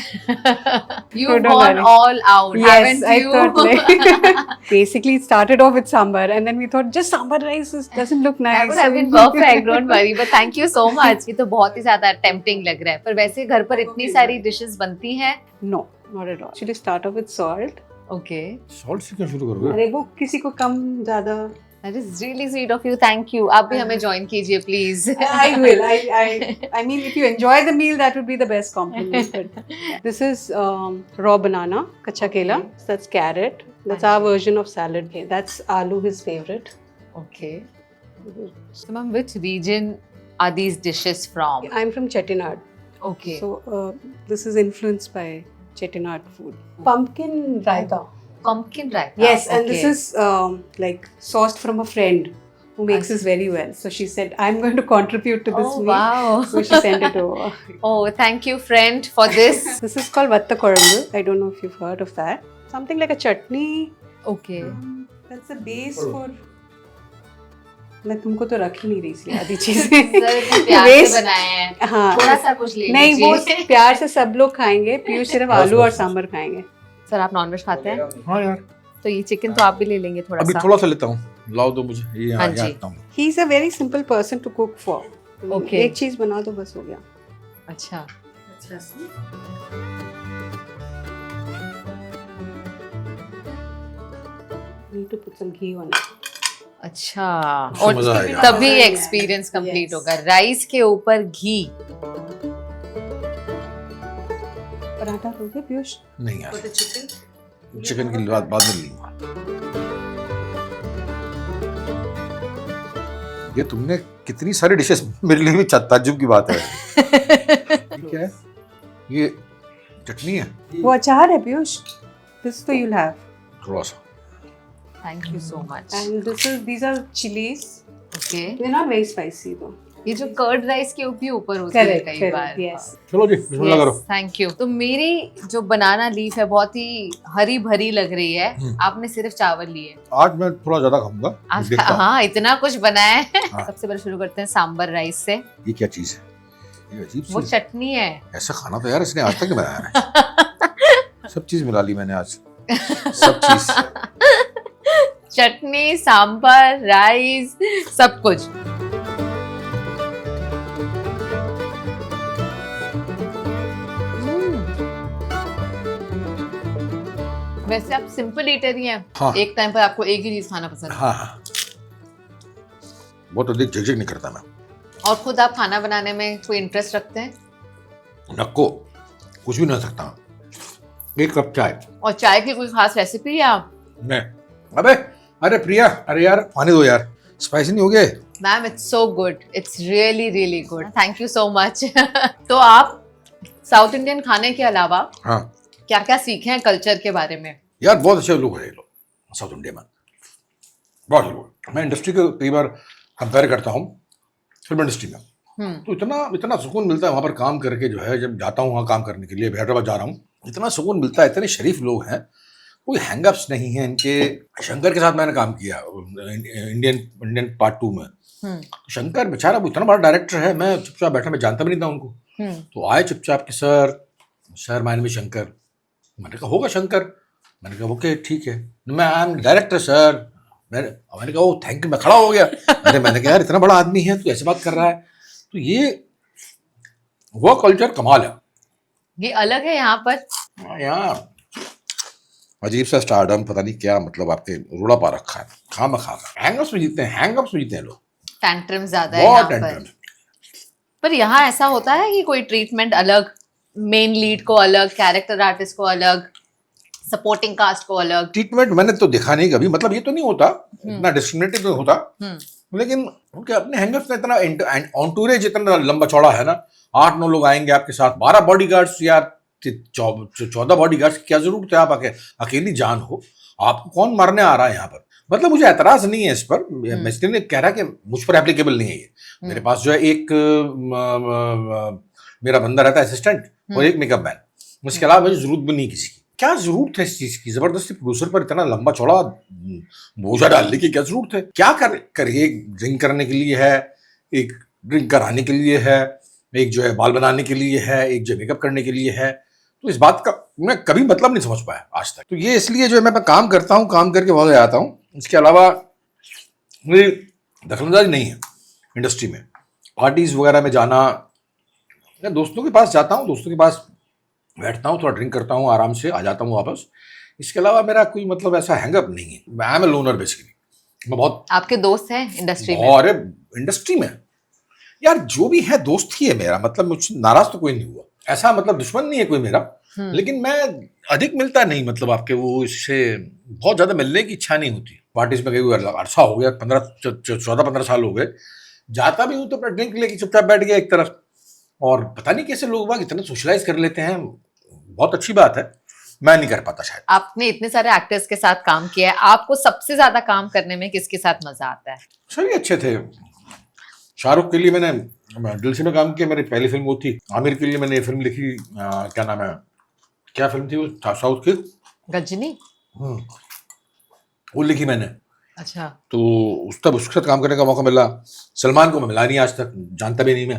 You've Don't gone worry. all out, Yes, haven't I you? thought like basically it started off with sambar and then we thought just sambar rice doesn't look nice. That would have been perfect, don't worry. But thank you so much. ये तो बहुत ही ज्यादा tempting लग रहा है, पर वैसे घर पर इतनी सारी डिशेस बनती हैं। No, not at all. Actually start off with salt. Okay. Salt से क्यों शुरू करोगे? अरे वो किसी को कम ज्यादा That is really sweet of you. Thank you. आप भी हमें ज्वाइन कीजिए please. I will. I mean, if you enjoy the meal, that would be the best compliment. But this is raw banana, kacha kela. So that's carrot. That's our version of salad. Okay, that's aloo, his favorite. Okay. So ma'am, which region are these dishes from? I'm from Chettinad. Okay. So this is influenced by Chettinad food. Pumpkin raita. Pumpkin raita. Yes, and Okay. this is like sourced from a friend who makes this very well. So she said, I'm going to contribute to this Oh meal. wow. So she sent it over. Oh, thank you, friend, for this. This is called vatta korambu. I don't know if you've heard of that. Something like a chutney. Okay. That's the base for. मैं तुमको तो रख ही नहीं रही इसलिए आधी चीजें प्यार से Waste- बनाए हैं। हाँ थोड़ा सा कुछ ले नहीं वो लीजिए। प्यार से सब लोग खाएंगे, पीयूष सिर्फ आलू और सांभर खाएंगे। सर आप नॉनवेज खाते हैं? हाँ यार, तो ये चिकन तो आप भी ले लेंगे थोड़ा अभी सा। थोड़ा सा लेता हूँ, लाओ दो मुझे। ये हाँ यहाँ जी। रखता हूँ। He is a very simple person to cook for. Okay. एक चीज बना दो बस हो गया। अच्छा। Need to put some ghee on it. अच्छा, उससे और मजा आएगा। तभी एक्सपीरियंस कंप्लीट Yes. होगा। राइस के ऊपर घी। पराठा लोगे पीयूष? नहीं यार, चिकन की बाद में लूंगा। ये तुमने कितनी सारी डिशेस, मेरे लिए भी ताज्जुब की बात है। ये क्या है? ये चटनी है, वो अचार है पीयूष। This तो you'll have. थोड़ा सा। Thank you so much. And these are chilies. Okay. They're not very spicy though. ये जो कर्ड राइस के भी ऊपर होती है Correct, कई correct, बार। yes. चलो जी, बिस्मिल्लाह करो। Thank you. तो मेरी जो बनाना लीफ है बहुत ही हरी भरी लग रही है। आपने सिर्फ चावल लिए। आज मैं थोड़ा ज्यादा खाऊंगा। आज देखता हूँ। हाँ, इतना कुछ बनाया है। हाँ। सबसे पहले शुरू करते हैं सांबर राइस से। ये क्या चीज है? ये अजीब वो सी, चटनी है। ऐसा खाना तो यार इसने आज तक नहीं बनाया है। सब चीज मिला ली मैंने आज, सब चीज। चटनी, सांबर, राइस, सब कुछ। वैसे आप सिंपल ईटर ही हैं। हाँ। एक टाइम पर आपको एक ही चीज खाना पसंद है। हाँ हाँ, बहुत अधिक झिकझिक नहीं करता मैं। और खुद आप खाना बनाने में कोई इंटरेस्ट रखते हैं? नक्को कुछ भी नहीं सकता। एक कप चाय। और चाय की कोई खास रेसिपी है आप? मैं, अबे अरे प्रिया, अरे यार पानी दो यार, स्पाइसी नहीं हो गए? Ma'am it's so good, it's really really good, thank you so much. तो आप साउथ इंडियन खाने के अलावा हाँ क्या क्या सीखे हैं कल्चर के बारे में? यार, बहुत अच्छे लोग हैं ये लोग साउथ इंडिया में, बहुत अच्छे लोग। मैं इंडस्ट्री को कई बार कंपेयर करता हूँ फिल्म इंडस्ट्री में, तो इतना सुकून मिलता है वहाँ पर काम करके, जो है जब जाता हूँ वहाँ काम करने के लिए, हैदराबाद जा रहा हूँ, इतना सुकून मिलता है, इतने शरीफ लोग हैं, कोई हैंगअप्स नहीं है इनके। शंकर के साथ मैंने काम किया इंडियन पार्ट 2 में। तो शंकर बेचारा वो इतना बड़ा डायरेक्टर है, मैं चुपचाप बैठा, मैं जानता भी नहीं था उनको। तो आए चुपचाप कि sir my name is Shankar. मैंने कहा होगा शंकर। मैंने कहा ओके ठीक है, मैं आई एम डायरेक्टर सर। मैंने कहा ओ थैंक यू, मैं खड़ा हो गया। मैंने कहा यार इतना बड़ा आदमी है, तू ऐसे बात कर रहा है। तो ये वो कल्चर कमाल है, ये अलग है यहाँ पर। यहाँ अजीब सा स्टारडम, पता नहीं क्या मतलब आपके रूड़ा पा रखा है, खामा हैंगअप्स में जीते हैं लोग, टैंट्रम ज्यादा है बहुत यहाँ पर। टेंशन। पर यहाँ ऐसा होता है कि कोई ट्रीटमेंट अलग, मेन लीड को अलग, कैरेक्टर आर्टिस्ट को अलग, सपोर्टिंग कास्ट को अलग? ट्रीटमेंट मैंने तो देखा नहीं कभी, मतलब ये तो नहीं होता, इतना डिस्क्रिमिनेटिव नहीं होता, लेकिन उनके अपने हैंगअप्स में इतना एंटूरेज इतना लंबा चौड़ा है ना, 8-9 लोग आएंगे आपके साथ, 12 बॉडीगार्ड्स या 14 बॉडीगार्ड्स, क्या जरूरत है आप अकेली जान हो, आपको कौन मारने आ रहा है यहाँ पर। मतलब मुझे एतराज नहीं है इस पर, मैं इसलिए नहीं कह रहा कि मुझ पर एप्लीकेबल नहीं है ये। मेरे पास जो है एक मेरा बंदा रहता है असिस्टेंट, और एक मेकअप मैन, उसके अलावा मुझे जरूरत भी नहीं किसी की। क्या जरूरत है इस चीज की, जबरदस्ती प्रोड्यूसर पर इतना लंबा चौड़ा बोझा डालने की क्या जरूरत है? क्या करिए, ड्रिंक करने के लिए है, एक ड्रिंक कराने के लिए है, एक जो है बाल बनाने के लिए है, एक जो मेकअप करने के लिए है। तो इस बात का मैं कभी मतलब नहीं समझ पाया आज तक। तो ये इसलिए जो है मैं काम करता हूँ, काम करके वहां आता हूँ, इसके अलावा मेरी दखलंदाजी नहीं है इंडस्ट्री में। पार्टीज वगैरह में जाना, मैं दोस्तों के पास जाता हूँ, दोस्तों के पास बैठता हूँ, थोड़ा ड्रिंक करता हूँ, आराम से आ जाता हूँ वापस। इसके अलावा मेरा कोई मतलब ऐसा हैंगअप नहीं है। I am a loner basically. मैं बहुत, आपके दोस्त हैं इंडस्ट्री में? और इंडस्ट्री में यार जो भी है दोस्त ही है मेरा, मतलब मुझसे नाराज तो कोई नहीं हुआ, ऐसा मतलब दुश्मन नहीं है कोई मेरा। लेकिन मैं अधिक मिलता नहीं, मतलब आपके वो इससे बहुत ज्यादा मिलने की इच्छा नहीं होती। पार्टीज में गई अरसा हो गया, 14-15 साल हो गए, जाता भी हूँ तो अपना ड्रिंक लेके चुपचाप बैठ गया एक तरफ, और पता नहीं कैसे लोग बाग इतना सोशलाइज कर लेते हैं। बहुत अच्छी बात है, मैं नहीं कर पाता शायद। आपने इतने सारे एक्टर्स के साथ काम किया है, आपको सबसे ज्यादा काम करने में किसके साथ मजा आता है? सभी अच्छे थे। शाहरुख के लिए मैंने दिल से में काम किया, मेरी पहली फिल्म वो थी। आमिर के लिए मैंने फिल्म लिखी, क्या नाम है, क्या फिल्म थी वो साउथ की, गजनी, वो लिखी मैंने। अच्छा। तो तब उसके साथ काम करने का मौका मिला। सलमान को मैं मिला नहीं आज तक, जानता भी नहीं मैं।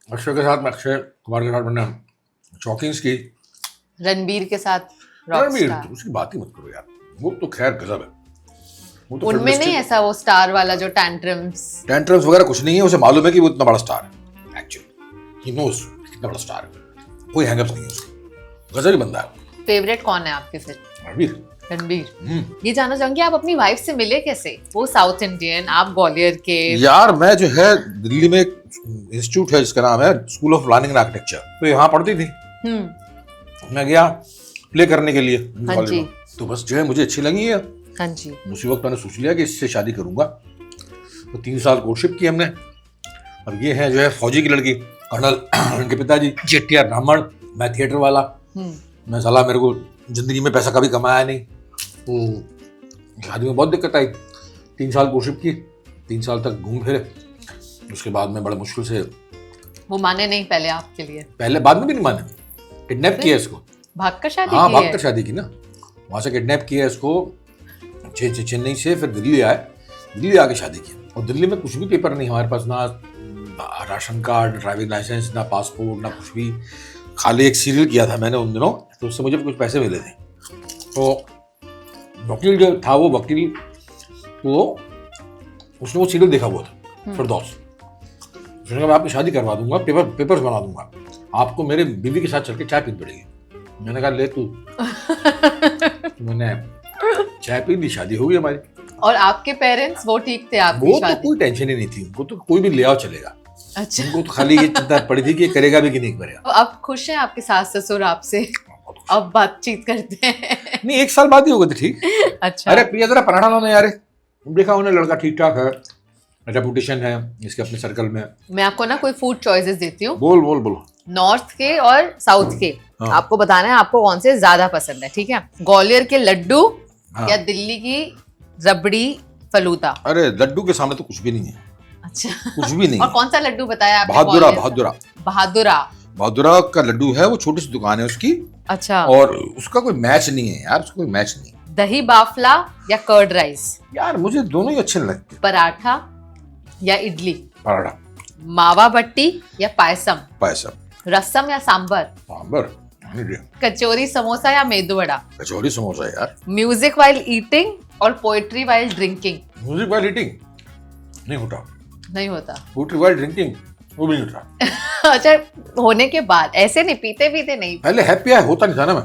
अक्षय के साथ, अक्षय कुमार के साथ मैंने शॉकिंग्स की। रणबीर के साथ रणबीर तो उसकी बात ही मत करो यार, वो तो खैर गजब है। वो तो उनमें नहीं ऐसा वो स्टार वाला जो टैंट्रम्स वगैरह कुछ नहीं है, उसे मालूम है कि वो इतना बड़ा स्टार है। एक्चुअली ही नोज कितना बड़ा स्टार है, कोई हैंगअप्स नहीं है उसका, गजब ही बंदा है। फेवरेट कौन है आपके फिर? रणबीर। ये जानना चाहूंगी आप अपनी वाइफ से मिले कैसे? वो साउथ इंडियन, आप ग्वालियर के। यार मैं जो है दिल्ली में एक इंस्टीट्यूट है जिसका नाम है school of planning and architecture, तो यहाँ पढ़ती थी। मैं गया प्ले करने के लिए। हाँ जी। तो बस जो है मुझे अच्छी लगी है। हाँ जी। उसी वक्त मैंने सोच लिया कि इससे शादी करूंगा। तो 3 साल कोर्टशिप की हमने। अब ये है जो है फौजी की लड़की, कर्नल, उनके पिताजी चेट्टियार ब्राह्मण, मैं थिएटर वाला। मैं साला मेरे को जिंदगी में पैसा कभी कमाया नहीं, तो शादी में बहुत दिक्कत आई। 3 साल कोर्टशिप की, 3 साल तक घूम फिरे। उसके बाद में बड़े मुश्किल से वो माने नहीं पहले आपके लिए? पहले, बाद में भी नहीं माने, किडनैप किया इसको। भागकर शादी हाँ, की है? भागकर शादी की ना, वहां से किडनैप किया इसको चेन्नई से, फिर दिल्ली आए, दिल्ली आके शादी की। और दिल्ली में कुछ भी पेपर नहीं हमारे पास, ना राशन कार्ड, ड्राइविंग लाइसेंस, ना पासपोर्ट, ना कुछ भी। खाली एक सीरियल किया था मैंने उन दिनों, तो उससे मुझे कुछ पैसे मिले थे। तो वकील जो था, वो वकील, तो उसने वो सीरियल देखा हुआ था, फिरदौस। उसने कहा मैं आपकी शादी करवा दूंगा, पेपर्स बना दूंगा, आपको मेरे बीवी के साथ चल के चाय पीनी पड़ेगी। मैंने कहा ले तू। तो मैंने चाय पी ली, शादी हो गई हमारी। और आपके पेरेंट्स वो ठीक थे आपकी वो शादी? तो कोई टेंशन ही नहीं थी उनको, तो कोई भी ले आओ चलेगा। अच्छा। उनको तो खाली ये चिंता पड़ी थी कि करेगा भी कि नहीं करेगा। तो अब खुश हैं आपके सास ससुर आपसे? अब बातचीत करते हैं? नहीं, 1 साल बाद ही हो गए थे ठीक। अच्छा। अरे प्रिया जरा पराठा लाना यार, देखा उन्हें लड़का ठीक ठाक है, रेपुटेशन है इसके अपने सर्कल में। मैं आपको ना कोई फूड चॉइसेस देती हूँ, बोल बोल बोल। नॉर्थ के और साउथ के। हाँ। आपको बताना है आपको कौन से ज्यादा पसंद है, ठीक है? ग्वालियर के लड्डू हाँ। या दिल्ली की रबड़ी फलूदा? अरे लड्डू के सामने तो कुछ भी नहीं है, अच्छा। कुछ भी नहीं और है। कौन सा लड्डू बताया आपने? बहादुरा ग्वालियर का? बहादुरा बहादुरा। बहादुरा का लड्डू है, वो छोटी सी दुकान है उसकी, अच्छा। और उसका कोई मैच नहीं है यार, उसका कोई मैच नहीं है। दही बाफला या कर्ड राइस? यार मुझे दोनों ही अच्छे नहीं लगते। पराठा या इडली? पराठा। मावा बट्टी या पायसम? पायसम। रसम या सांबर? सांबर। कचौरी समोसा या मेदू वड़ा? कचौरी समोसा यार। म्यूजिक वाइल ईटिंग और poetry while drinking? Music while eating नहीं होता, नहीं होता। पोएट्री वाइल ड्रिंकिंग वो भी नहीं होता। अच्छा, होने के बाद ऐसे नहीं, पीते पीते नहीं। पहले हैप्पी आई होता नहीं था ना मैं,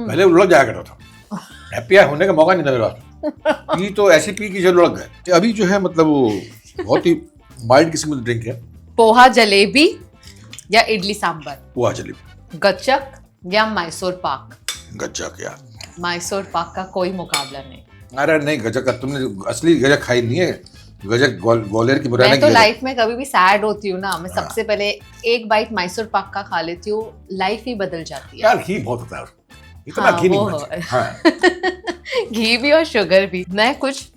पहले उलझ जाया करता था। हैप्पी आई होने का मौका नहीं था मेरे पास। पी तो ऐसी पी की चलो लग गए। अभी जो है मतलब वो बहुत ही माइल्ड किस्म की ड्रिंक है। पोहा जलेबी या इडली सांबर? पोहा जलेबी। गच्चक या मैसूर पाक? गज्जक यार। मैसूर पाक का कोई मुकाबला नहीं। अरे नहीं, गजक का तुमने असली गजक खाई नहीं है। गजक ग्वालियर की मुरैना मैं की तो गजक। लाइफ में कभी भी सैड होती हूँ ना, मैं सबसे पहले एक बाइट मैसूर पाक का खा लेती हूँ, लाइफ ही बदल जाती है। यार घी बहुत होता है उसमें। इतना हाँ, घी नहीं वो होना हो। चाहिए। हाँ। घी भी और शुगर भी। मैं कुछ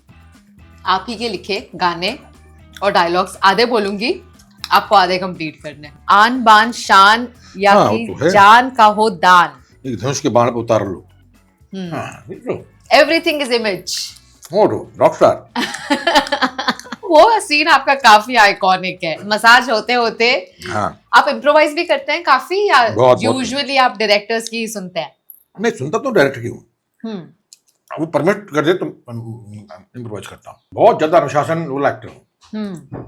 आप ही के लिखे गाने और डायलॉग्स आधे बोलूंगी, आपको आधे कंप्लीट करने हैं। आन बान शान या हाँ, कि वो तो है। जान का हो दान? एक धनुष के बाण पे उतार लो। हाँ, देख लो। Everything is image. रॉकस्टार। वो सीन आपका काफी आइकॉनिक है। मसाज होते होते हाँ, आप इम्प्रोवाइज भी करते हैं काफी, या बहुत। यूजुअली आप डायरेक्टर्स की ही सुनते हैं? मैं सुनता तो डायरेक्टर की हूँ, हम्म वो परमिट कर दे तो इम्प्रोवाइज करता हूँ। बहुत ज्यादा अनुशासन वाला एक्टर हूँ। हम्म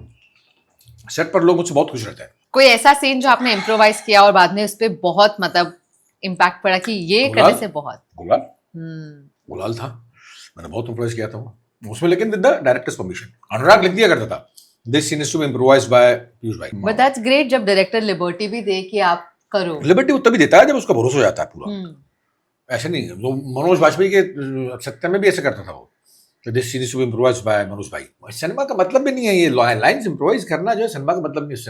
सेट पर लोग मुझसे बहुत खुश रहते हैं। कोई ऐसा सीन जो आपने इम्प्रोवाइज किया और बाद में उस पर बहुत मतलब इम्पैक्ट पड़ा कि ये गुलाल? करने से बहुत? गुलाल। हम्म गुलाल था, मैंने बहुत इम्प्रोवाइज किया था वो उसमें, लेकिन with the director's permission. Anurag लिख दिया करता था, this scene is to be improvised by Piyush भाई। बट दैट्स ग्रेट जब डायरेक्टर लिबर्टी भी दे कि आप करो। लिबर्टी वो तभी देता है जब उसका भरोसा हो जाता है पूरा। हम्म ऐसे नहीं, वो मनोज बाजपेयी के सत्य में भी ऐसे करता था वो, this scene is to be improvised by Manoj भाई। सिनेमा का मतलब भी नहीं है ये लाइंस इम्प्रोवाइज करना, जो है सिनेमा का मतलब नहीं है।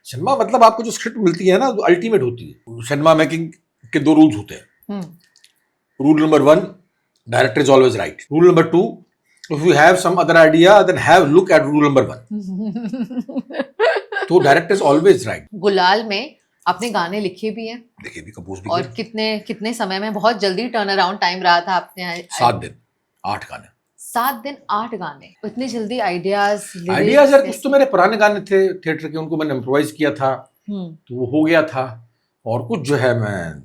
सिनेमा मतलब आपको जो स्क्रिप्ट मिलती है ना, वो अल्टीमेट होती है। सिनेमा मेकिंग के दो रूल्स होते हैं। Rule number 1, director is always right. Rule number 2, if you have some other idea then have look at rule number 1। तो डायरेक्टर इज ऑलवेज राइट। गुलाल में आपने गाने लिखे भी हैं देखिए भी, कंपोज भी और किए। कितने कितने समय में, बहुत जल्दी टर्न अराउंड टाइम रहा था आपने। 7 दिन 8 गाने। 7 दिन 8 गाने, इतनी जल्दी आइडियाज यार कुछ तो मेरे पुराने गाने थे थिएटर के, उनको मैंने इम्प्रोवाइज किया था तो वो हो गया था। और कुछ जो है मैं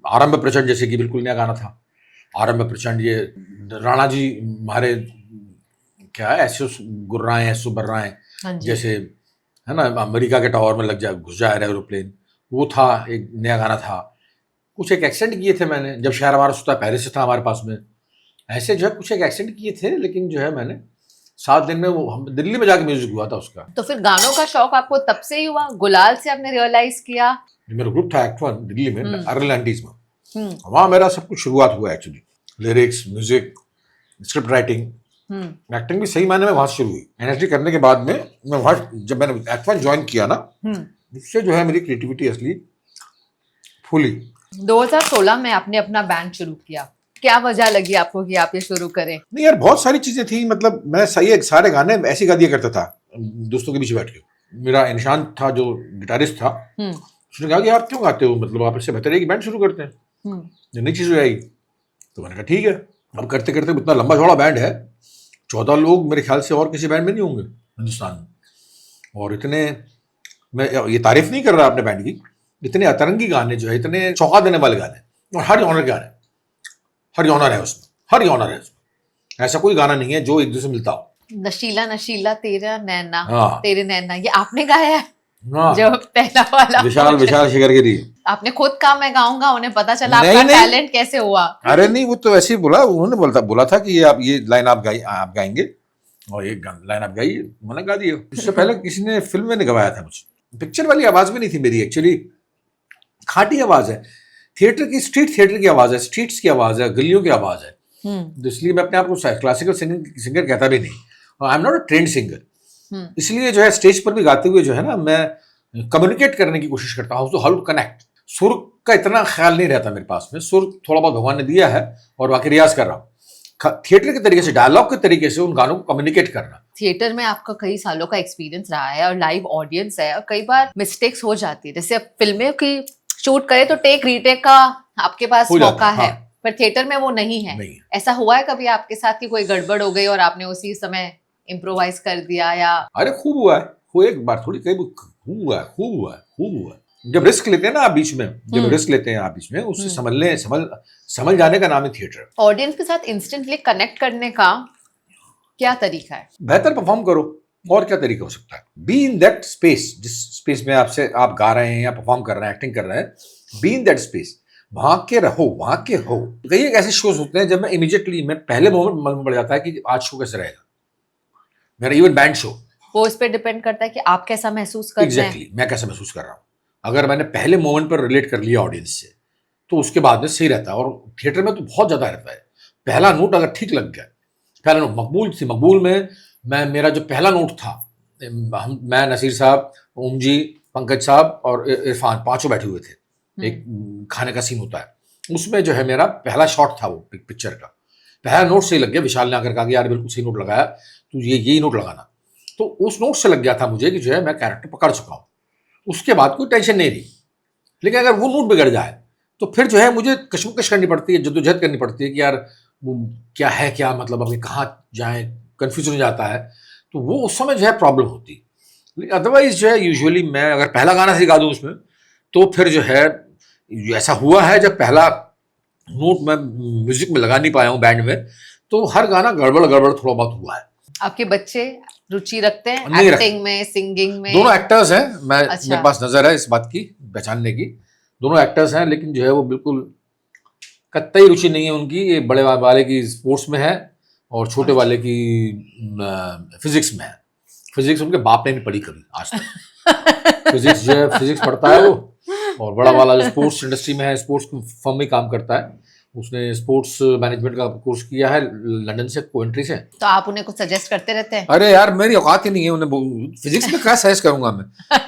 आरंभ प्रचंड जैसे कि बिल्कुल नया गाना था। आरंभ प्रचंड, ये राणा जी हमारे क्या है, ऐसे गुर्राएं ऐसे बर्राएं जैसे है ना, अमेरिका के टावर में लग जाए घुस जाए एरोप्लेन, वो था एक नया गाना था। कुछ एक एक्सेंट किए थे मैंने, जब शहर हमारा सुता पहले से था हमारे पास में, ऐसे जो है कुछ एक एक्सेंट किए थे। लेकिन जो है मैंने 7 दिन में वो हम दिल्ली में जाके म्यूजिक हुआ था उसका। तो फिर गानों का शौक आपको तब से ही हुआ? गुलाल से आपने रियलाइज किया? मेरा ग्रुप था एक्ट 1 दिल्ली में, अर्लेंटीज में। वहाँ मेरा सब कुछ शुरुआत हुआ actually. Lyrics, music, script writing, acting भी सही मायने में वहां से शुरू हुई। एनएसडी करने के बाद में मैं वहाँ जब मैंने एक्ट 1 ज्वाइन किया ना, उससे जो है मेरी क्रिएटिविटी असली फूली। 2016 में आपने अपना बैंड शुरू किया, क्या वजह लगी आपको कि आप ये शुरू करें? नहीं यार, बहुत सारी चीजें थी। मतलब मैं सही सारे गाने ऐसे गा दिया करता था दोस्तों के बीच बैठ के। मेरा निशांत था जो गिटारिस्ट था, उसने कहा कि आप क्यों गाते हो, मतलब आप इससे बेहतर है कि बैंड शुरू करते हैं, नई चीज हो जाएगी। तो मैंने कहा ठीक है। अब करते करते इतना लंबा चौड़ा बैंड है, 14 लोग मेरे ख्याल से और किसी बैंड में नहीं होंगे हिंदुस्तान में। और इतने, मैं ये तारीफ नहीं कर रहा अपने बैंड की, इतने अतरंगी गाने जो है, इतने चौंका देने वाले गाने, और हर जॉनर के गाने, हर जॉनर है उसमें, हर जॉनर है उसमें। ऐसा कोई गाना नहीं है जो एक दूसरे से मिलता हो। नशीला नशीला तेरा नैना, हाँ। तेरे नैना, ये आपने गाया है? हाँ। जो पहला वाला विशाल विशाल शिखर गिरी। आपने खुद कहा मैं गाऊंगा, उन्हें पता चला नहीं, आपका नहीं। टैलेंट कैसे हुआ? अरे नहीं, वो तो ऐसे ही बोला, उन्होंने बोला था कि ये लाइन आप गाएंगे और ये लाइन आप गाइए, मैंने गा दिया। इससे पहले किसी ने फिल्म में गवाया था मुझे। पिक्चर वाली आवाज भी नहीं थी मेरी, एक्चुअली खाटी आवाज है, थिएटर की, स्ट्रीट थिएटर की आवाज है, स्ट्रीट्स की आवाज है, गलियों की आवाज है। तो इसलिए मैं अपने आप को क्लासिकल सिंगर कहता भी नहीं। I am not a trend singer, इसलिए जो है स्टेज पर भी गाते हुए जो है ना, मैं कम्युनिकेट करने की कोशिश करता हूँ, तो हाउ टू कनेक्ट। सुर का इतना ख्याल नहीं रहता मेरे पास में, सुर थोड़ा बहुत भगवान ने दिया है और बाकी रियाज कर रहा हूँ। थिएटर के तरीके से, डायलॉग के तरीके से उन गानों को कम्युनिकेट करना। थिएटर में आपका कई सालों का एक्सपीरियंस रहा है और लाइव ऑडियंस है, और कई बार मिस्टेक्स हो जाती है। जैसे अब फिल्में की शूट करें तो टेक रीटेक का आपके पास हो जाता मौका है, है, पर थिएटर में वो नहीं है। नहीं। ऐसा हुआ है कभी आपके साथ कि कोई गड़बड़ हो गई और आपने उसी समय इम्प्रोवाइज कर दिया? या अरे खूब हुआ है, वो एक बार थोड़ी, कई खूब हुआ है, खूब हुआ है, खूब हुआ है। जब रिस्क लेते हैं ना आप बीच में, जब रिस्क लेते हैं आप बीच में, उससे समझ जाने का नाम है थिएटर। ऑडियंस के साथ इंस्टेंटली कनेक्ट करने का क्या तरीका है? बेहतर परफॉर्म करो, और क्या तरीका हो सकता है? बी इन दैट स्पेस, जिस स्पेस में आप गा रहे हैं या परफॉर्म कर रहे हैं, एक्टिंग कर रहे हैं, बी इन दैट स्पेस, वहां के रहो, वहां के हो। कई एक ऐसे शोज होते हैं जब मैं इमीडिएटली, मैं पहले मोमेंट मन में पड़ जाता है कि आज शो कैसे रहेगा मेरा, इवन बैंड शो। वो इस पे डिपेंड करता है कि आप कैसा महसूस कर रहे हैं। एग्जैक्टली, मैं कैसा महसूस कर रहा हूँ। अगर मैंने पहले मोमेंट पर रिलेट कर लिया ऑडियंस से, तो उसके बाद में सही रहता है। और थिएटर में तो बहुत ज्यादा रहता है, पहला नोट अगर ठीक लग गया, पहला नोट मकबूल में मेरा जो पहला नोट था, मैं, नसीर साहब, ओम जी, पंकज साहब और इरफान, पांचों बैठे हुए थे। एक खाने का सीन होता है, उसमें जो है मेरा पहला शॉट था, वो पिक्चर का पहला नोट सही लग गया। विशाल ने आकर कहा कि यार बिल्कुल सही नोट लगाया, तो यही नोट लगाना। तो उस नोट से लग गया था मुझे कि जो है मैं कैरेक्टर पकड़ चुका हूँ। उसके बाद कोई टेंशन नहीं रही। लेकिन अगर वो नोट बिगड़ जाए तो फिर जो है मुझे कशमकश करनी पड़ती है, जद्दोजहद करनी पड़ती है कि यार वो क्या है, क्या मतलब, अभी कहाँ जाए, कन्फ्यूजन हो जाता है। तो वो उस समय जो है प्रॉब्लम होती। लेकिन अदरवाइज जो है यूजुअली मैं अगर पहला गाना सिखा दूँ उसमें, तो फिर जो है ऐसा हुआ है जब पहला नोट मैं म्यूजिक में लगा नहीं पाया हूँ बैंड में, तो हर गाना गड़बड़ थोड़ा बहुत हुआ है। आपके बच्चे रुचि रखते हैं नहीं एक्टिंग में, सिंगिंग में? दोनों एक्टर्स हैं। अच्छा। मेरे पास नजर है इस बात की, पहचानने की। दोनों एक्टर्स हैं, लेकिन जो है वो बिल्कुल कतई रुचि नहीं है उनकी। ये बड़े वाले की स्पोर्ट्स में है और छोटे वाले की फिजिक्स में है। फिजिक्स उनके बाप ने नहीं पढ़ी कभी आज तक। फिजिक्स जो है, फिजिक्स पढ़ता है वो। और बड़ा वाला जो स्पोर्ट्स इंडस्ट्री में है, स्पोर्ट्स फर्म में काम करता है, उसने स्पोर्ट्स मैनेजमेंट का कोर्स किया है लंदन से, कोवेंट्री से। तो आप उन्हें कुछ सजेस्ट करते रहते हैं? अरे यार मेरी औकात ही नहीं है उन्हें फिजिक्स में क्या सजेस्ट करूंगा मैं।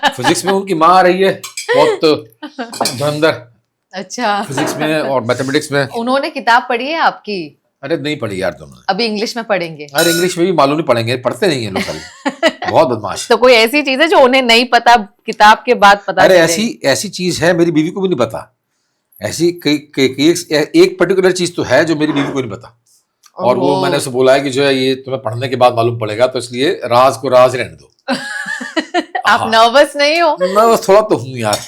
फिजिक्स में उनकी माँ रही है बहुत धुरंधर। अच्छा। फिजिक्स में और मैथमेटिक्स में। उन्होंने किताब पढ़ी है आपकी? अरे नहीं पढ़ी यार दोनों। अभी इंग्लिश में पढ़ेंगे? अरे इंग्लिश में भी मालूम नहीं पढ़ेंगे, पढ़ते नहीं है लोग कभी। बहुत बदमाश। तो कोई ऐसी चीज है जो उन्हें नहीं पता, किताब के बाद पता? अरे ऐसी चीज है, मेरी बीवी को भी नहीं पता। ऐसी एक पर्टिकुलर चीज तो है जो मेरी बीवी को नहीं पता, और वो मैंने उसे बोला है कि जो है ये तुम्हें पढ़ने के बाद मालूम पड़ेगा, तो इसलिए राज को राज रहने दो। आप नर्वस नहीं हो? नर्वस थोड़ा तो हूँ यार,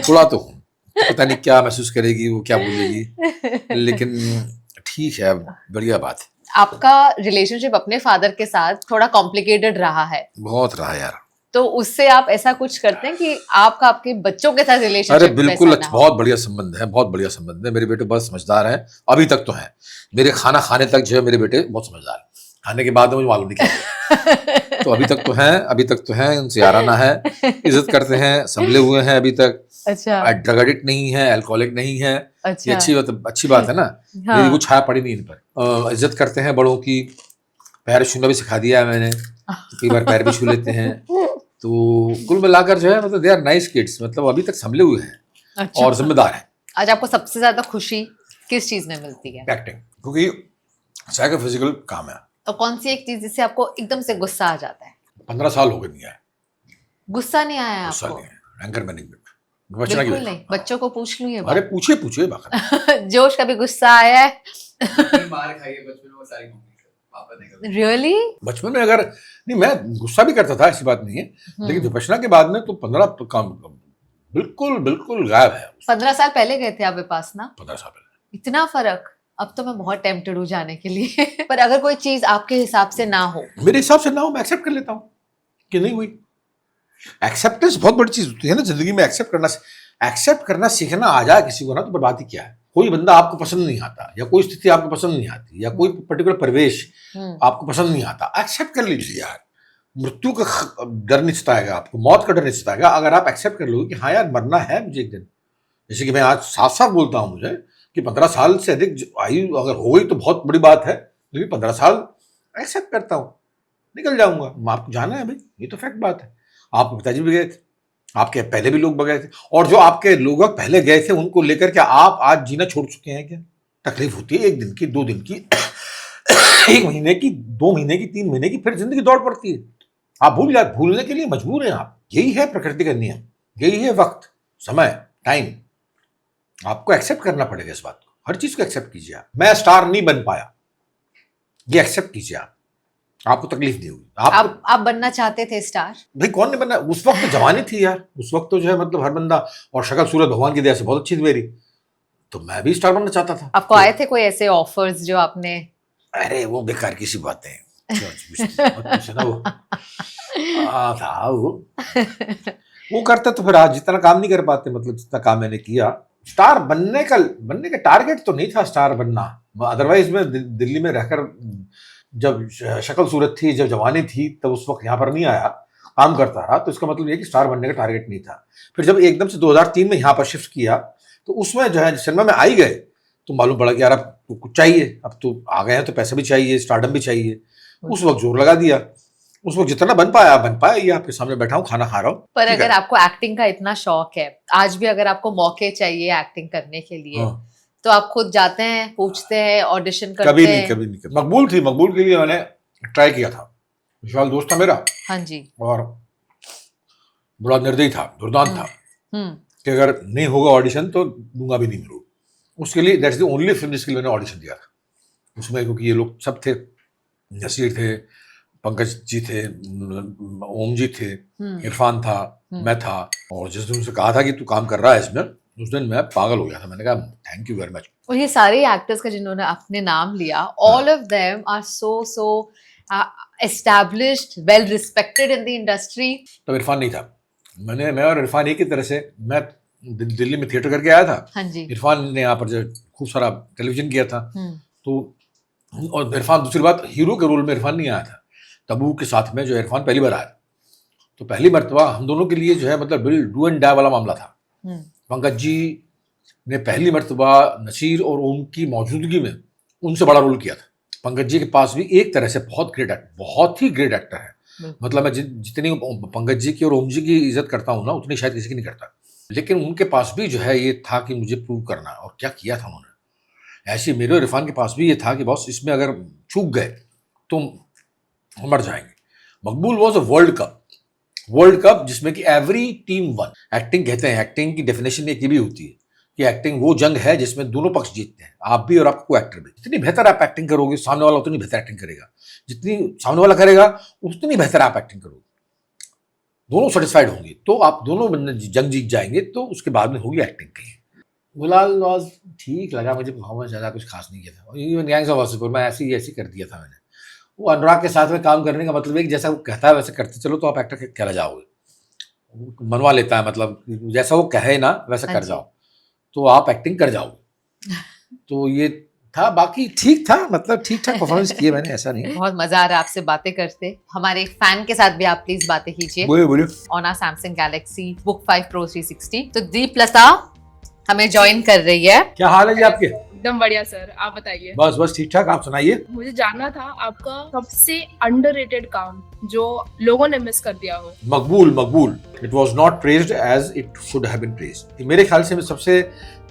थोड़ा तो हूँ। पता नहीं क्या महसूस करेगी वो, क्या बोलेगी, लेकिन ठीक है, बढ़िया बात है। आपका रिलेशनशिप अपने फादर के साथ थोड़ा कॉम्प्लिकेटेड रहा है? बहुत रहा यार। तो उससे आप ऐसा कुछ करते हैं कि आपका आपके बच्चों के साथ रिलेशनशिप? अरे बिल्कुल, बहुत बढ़िया संबंध है, बहुत बढ़िया संबंध है। मेरे बेटे बहुत समझदार हैं, अभी तक तो हैं। मेरे खाना खाने तक जो है मेरे बेटे बहुत समझदार है, खाने के बाद मुझे मालूम नहीं क्या। तो अभी तक तो हैं, उनसे याराना है, इज्जत करते हैं, संभले हुए हैं अभी तक। अच्छा। ड्रग एडिक्ट नहीं है, अल्कोहलिक नहीं है। अच्छा। ये अच्छी बात है ना। हाँ। मेरी वो छाया पड़ी नहीं इन पर। इज्जत करते हैं बड़ों की, पैर छूना भी सिखा दिया है मैंने, कई बार पैर भी छू लेते हैं। तो कुल मिलाकर जो है मतलब दे आर नाइस किड्स, मतलब अभी तक संभले हुए हैं। अच्छा। और जिम्मेदार हैं। आज आपको सबसे ज्यादा खुशी किस चीज में मिलती है? एक्टिंग, क्योंकि चाहे फिजिकल काम है। तो कौन सी एक चीज जिससे आपको एकदम से गुस्सा आ जाता है? 15 साल हो गए नहीं आया। गुस्सा नहीं आया आपको? गुस्सा नहीं आया, एंकर मैनेजमेंट। बिल्कुल नहीं। बच्चों को पूछ लूं ये बात? अरे पूछिए जोश, कभी गुस्सा आया है? मार खाई है बचपन में, वो सारी पापा ने कभी। रियली? बचपन में अगर नहीं, मैं गुस्सा भी करता था, ऐसी बात नहीं है, लेकिन विपश्यना के बाद में तो 15 काम बिल्कुल गायब है। 15 साल पहले गए थे आप विपासना? 15 साल पहले। इतना फर्क? अब तो मैं बहुत टेम्प्टेड हूँ जाने के लिए। पर अगर कोई चीज आपके हिसाब से ना हो? मेरे हिसाब से ना हो, मैं एक्सेप्ट कर लेता हूँ कि नहीं हुई। एक्सेप्टेंस बहुत बड़ी चीज होती है ना जिंदगी में। एक्सेप्ट करना सीखना आ जाए किसी को ना, तो बर्बादी क्या है। कोई बंदा आपको पसंद नहीं आता, या कोई स्थिति आपको पसंद नहीं आती, या कोई पर्टिकुलर परिवेश आपको पसंद नहीं आता, एक्सेप्ट कर लीजिए यार। मृत्यु का डर नहीं सताएगा आपको, मौत का डर नहीं सताएगा अगर आप एक्सेप्ट कर लोगे कि हाँ यार मरना है मुझे एक दिन। जैसे कि मैं आज साफ बोलता हूँ मुझे कि 15 साल से अधिक आयु अगर हो गई तो बहुत बड़ी बात है, लेकिन 15 साल एक्सेप्ट करता हूँ। निकल जाऊंगा, आपको जाना है भाई, ये तो फैक्ट बात है। आपके पिताजी भी गए थे, आपके पहले भी लोग गए थे, और जो आपके लोग पहले गए थे उनको लेकर के आप आज जीना छोड़ चुके हैं क्या? तकलीफ होती है 1 दिन की, 2 दिन की, 1 महीने की, 2 महीने की, 3 महीने की, फिर जिंदगी दौड़ पड़ती है। आप भूलने के लिए मजबूर हैं आप। यही है प्रकृति का नियम, यही है वक्त, समय, टाइम। आपको एक्सेप्ट करना पड़ेगा इस बात को, हर चीज को एक्सेप्ट कीजिए आप। मैं स्टार नहीं बन पाया, ये एक्सेप्ट कीजिए आप, आपको तकलीफ नहीं होगी। आप बनना चाहते थे स्टार? भाई कौन नहीं बनना, उस वक्त तो जवानी थी यार, उस वक्त तो जो है मतलब हर बंदा, और शक्ल सूरत भगवान की दया से बहुत अच्छी थी मेरी, तो मैं भी स्टार बनना चाहता था। आपको आए थे कोई ऐसे ऑफर्स जो आपने? अरे वो बेकार की सी बातें हैं, ना वो था वो करते तो फिर आज जितना काम नहीं कर पाते, मतलब जितना काम मैंने किया। स्टार बनने का टारगेट तो नहीं था स्टार बनना, अदरवाइज मैं दिल्ली में रहकर जब शक्ल सूरत थी, जब जवानी थी, तब उस वक्त यहाँ पर नहीं आया, काम करता रहा, तो इसका मतलब ये कि स्टार बनने का टारगेट नहीं था। फिर जब एकदम से 2003 में यहाँ पर शिफ्ट किया, तो उसमें जो है सिनेमा में आई गए, तो मालूम पड़ा कि यार अब तो कुछ चाहिए, अब तो आ गए हैं तो पैसा भी चाहिए, स्टारडम भी चाहिए। उस वक्त जोर लगा दिया, उस वक्त जितना बन पाया, ये आपके सामने बैठा हूँ, खाना खा रहा हूँ। पर अगर आपको एक्टिंग का इतना शौक है, आज भी अगर आपको मौके चाहिए एक्टिंग करने के लिए, तो आप खुद जाते हैं, पूछते हैं, ऑडिशन करते हैं? कभी नहीं। मकबूल थी, मकबूल के लिए मैंने ट्राई किया था, विशाल दोस्त था मेरा, हाँ जी, और बड़ा निर्दयी था, दुर्दान था कि अगर नहीं होगा ऑडिशन तो दूंगा भी नहीं मेरे। उसके लिए दैट्स द ओनली फिल्म जिसके लिए मैंने ऑडिशन दिया था उसमें, क्योंकि ये लोग सब थे, नसीर थे, पंकज जी थे, ओम जी थे, इरफान था, मैं था, और जिस दिन उनसे कहा था कि तू काम कर रहा है इसमें, उस दिन मैं पागल हो गया था। मैंने कहा थैंक यू वेरी मच। और ये सारे एक्टर्स का जिन्होंने आपने नाम लिया, all of them are so established, well respected in the industry. तब इरफान नहीं था, मैं और इरफान एक ही तरह से, मैं दिल्ली में थिएटर करके आया था, हाँ जी, इरफान ने यहाँ पर जो खूब सारा टेलीविजन किया था, तो और इरफान, दूसरी बात, हीरो के रोल में इरफान नहीं आया था, तब्बू के साथ में जो इरफान पहली बार आया, तो पहली मर्तबा हम दोनों के लिए जो है मतलब बिल डू एंड डाई वाला मामला था। पंकज जी ने पहली मर्तबा नसीर और ओम की मौजूदगी में उनसे बड़ा रोल किया था। पंकज जी के पास भी एक तरह से बहुत ही ग्रेट एक्टर है, मतलब मैं जितनी पंकज जी की और ओम जी की इज्जत करता हूँ ना, उतनी शायद किसी की नहीं करता, लेकिन उनके पास भी जो है ये था कि मुझे प्रूव करना, और क्या किया था उन्होंने। ऐसे मेरे और इरफान के पास भी ये था कि बॉस इसमें अगर चूक गए तो मर जाएंगे। मकबूल वॉज अ वर्ल्ड कप जिसमें कि एवरी टीम वन। एक्टिंग कहते हैं, एक्टिंग की डेफिनेशन एक ये भी होती है कि एक्टिंग वो जंग है जिसमें दोनों पक्ष जीतते हैं, आप भी और आपको एक्टर भी। जितनी बेहतर आप एक्टिंग करोगे, सामने वाला उतनी बेहतर एक्टिंग करेगा, जितनी सामने वाला करेगा उतनी बेहतर आप एक्टिंग करोगे, दोनों सेटिस्फाइड होंगे, तो आप दोनों जंग जीत जाएंगे, तो उसके बाद में होगी एक्टिंग कहीं। गुलाल वॉज ठीक लगा मुझे, परफॉर्मेंस ज़्यादा कुछ खास नहीं किया था। इवन गैंग्स ऑफ वासेपुर में ऐसी कर दिया था मैंने। वो अनुराग के साथ में काम करने का मतलब है कि जैसा वो कहता है वैसे करते चलो, तो आप एक्टर कहला जाओगे, मनवा लेता है, मतलब जैसा वो कहे ना वैसा कर जाओ तो आप एक्टिंग कर जाओगे। तो ये था, बाकी ठीक था, मतलब ठीक ठाक परफॉर्मेंस किए मैंने, ऐसा नहीं। बहुत मजा आ रहा है आपसे बातें करते। हमारे एक फैन के साथ भी आप प्लीज बातें कीजिए। बोलिए। On our Samsung Galaxy Book 5 Pro 360। तो दीपलता हमें ज्वाइन कर रही है। क्या हाल है जी आपके? एकदम बढ़िया सर, आप बताइए। बस ठीक ठाक, आप सुनाइए। मुझे जानना था आपका सबसे अंडररेटेड काम जो लोगों ने मिस कर दिया हो। Maqbool. It was not praised as it should have been praised. मेरे ख्याल से सबसे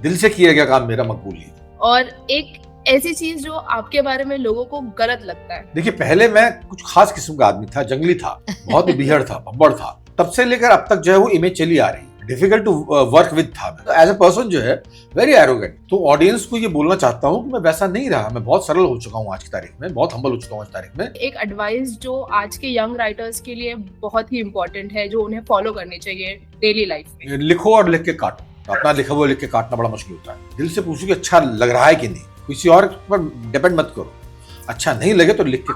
दिल से किया गया काम मेरा मकबूल ही। और एक ऐसी चीज जो आपके बारे में लोगों को गलत लगता है। देखिए, पहले मैं कुछ खास किस्म का आदमी था, जंगली था, बहुत ही बीहड़ था, भब्बड़ था। तब से लेकर अब तक जो है वो इमेज चली आ रही है। डिफिकल्ट टू वर्क विद था मैं एज अ पर्सन, जो है वेरी एरोगेंट। तो ऑडियंस को ये बोलना चाहता हूँ कि मैं वैसा नहीं रहा, मैं बहुत सरल हो चुका हूँ आज की तारीख में, बहुत हम्बल हो चुका हूँ आज तारीख में। एक एडवाइस जो आज के यंग राइटर्स के लिए बहुत ही इंपॉर्टेंट है, जो उन्हें फॉलो करनी चाहिए डेली लाइफ में। लिखो और लिख के काटो। अपना लिखा हुआ लिख के काटना बड़ा मुश्किल होता है। दिल से पूछो कि अच्छा लग रहा है कि नहीं, किसी और पर डिपेंड मत करो। अच्छा नहीं लगे तो लिख के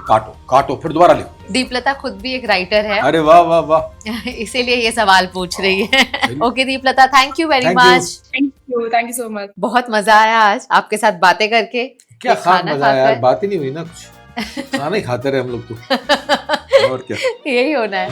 काटो फिर दोबारा लिखो। दीपलता खुद भी एक राइटर है। अरे वाह वाह वाह। इसीलिए ये सवाल पूछ रही है। Okay Deeplata, thank you very much. Thank you so much. बहुत मजा आया आज आपके साथ बातें करके। क्या खाना मजा आया यार, बात ही नहीं हुई ना कुछ, खाना ही खाते रहे हम लोग तो। और क्या, यही होना है।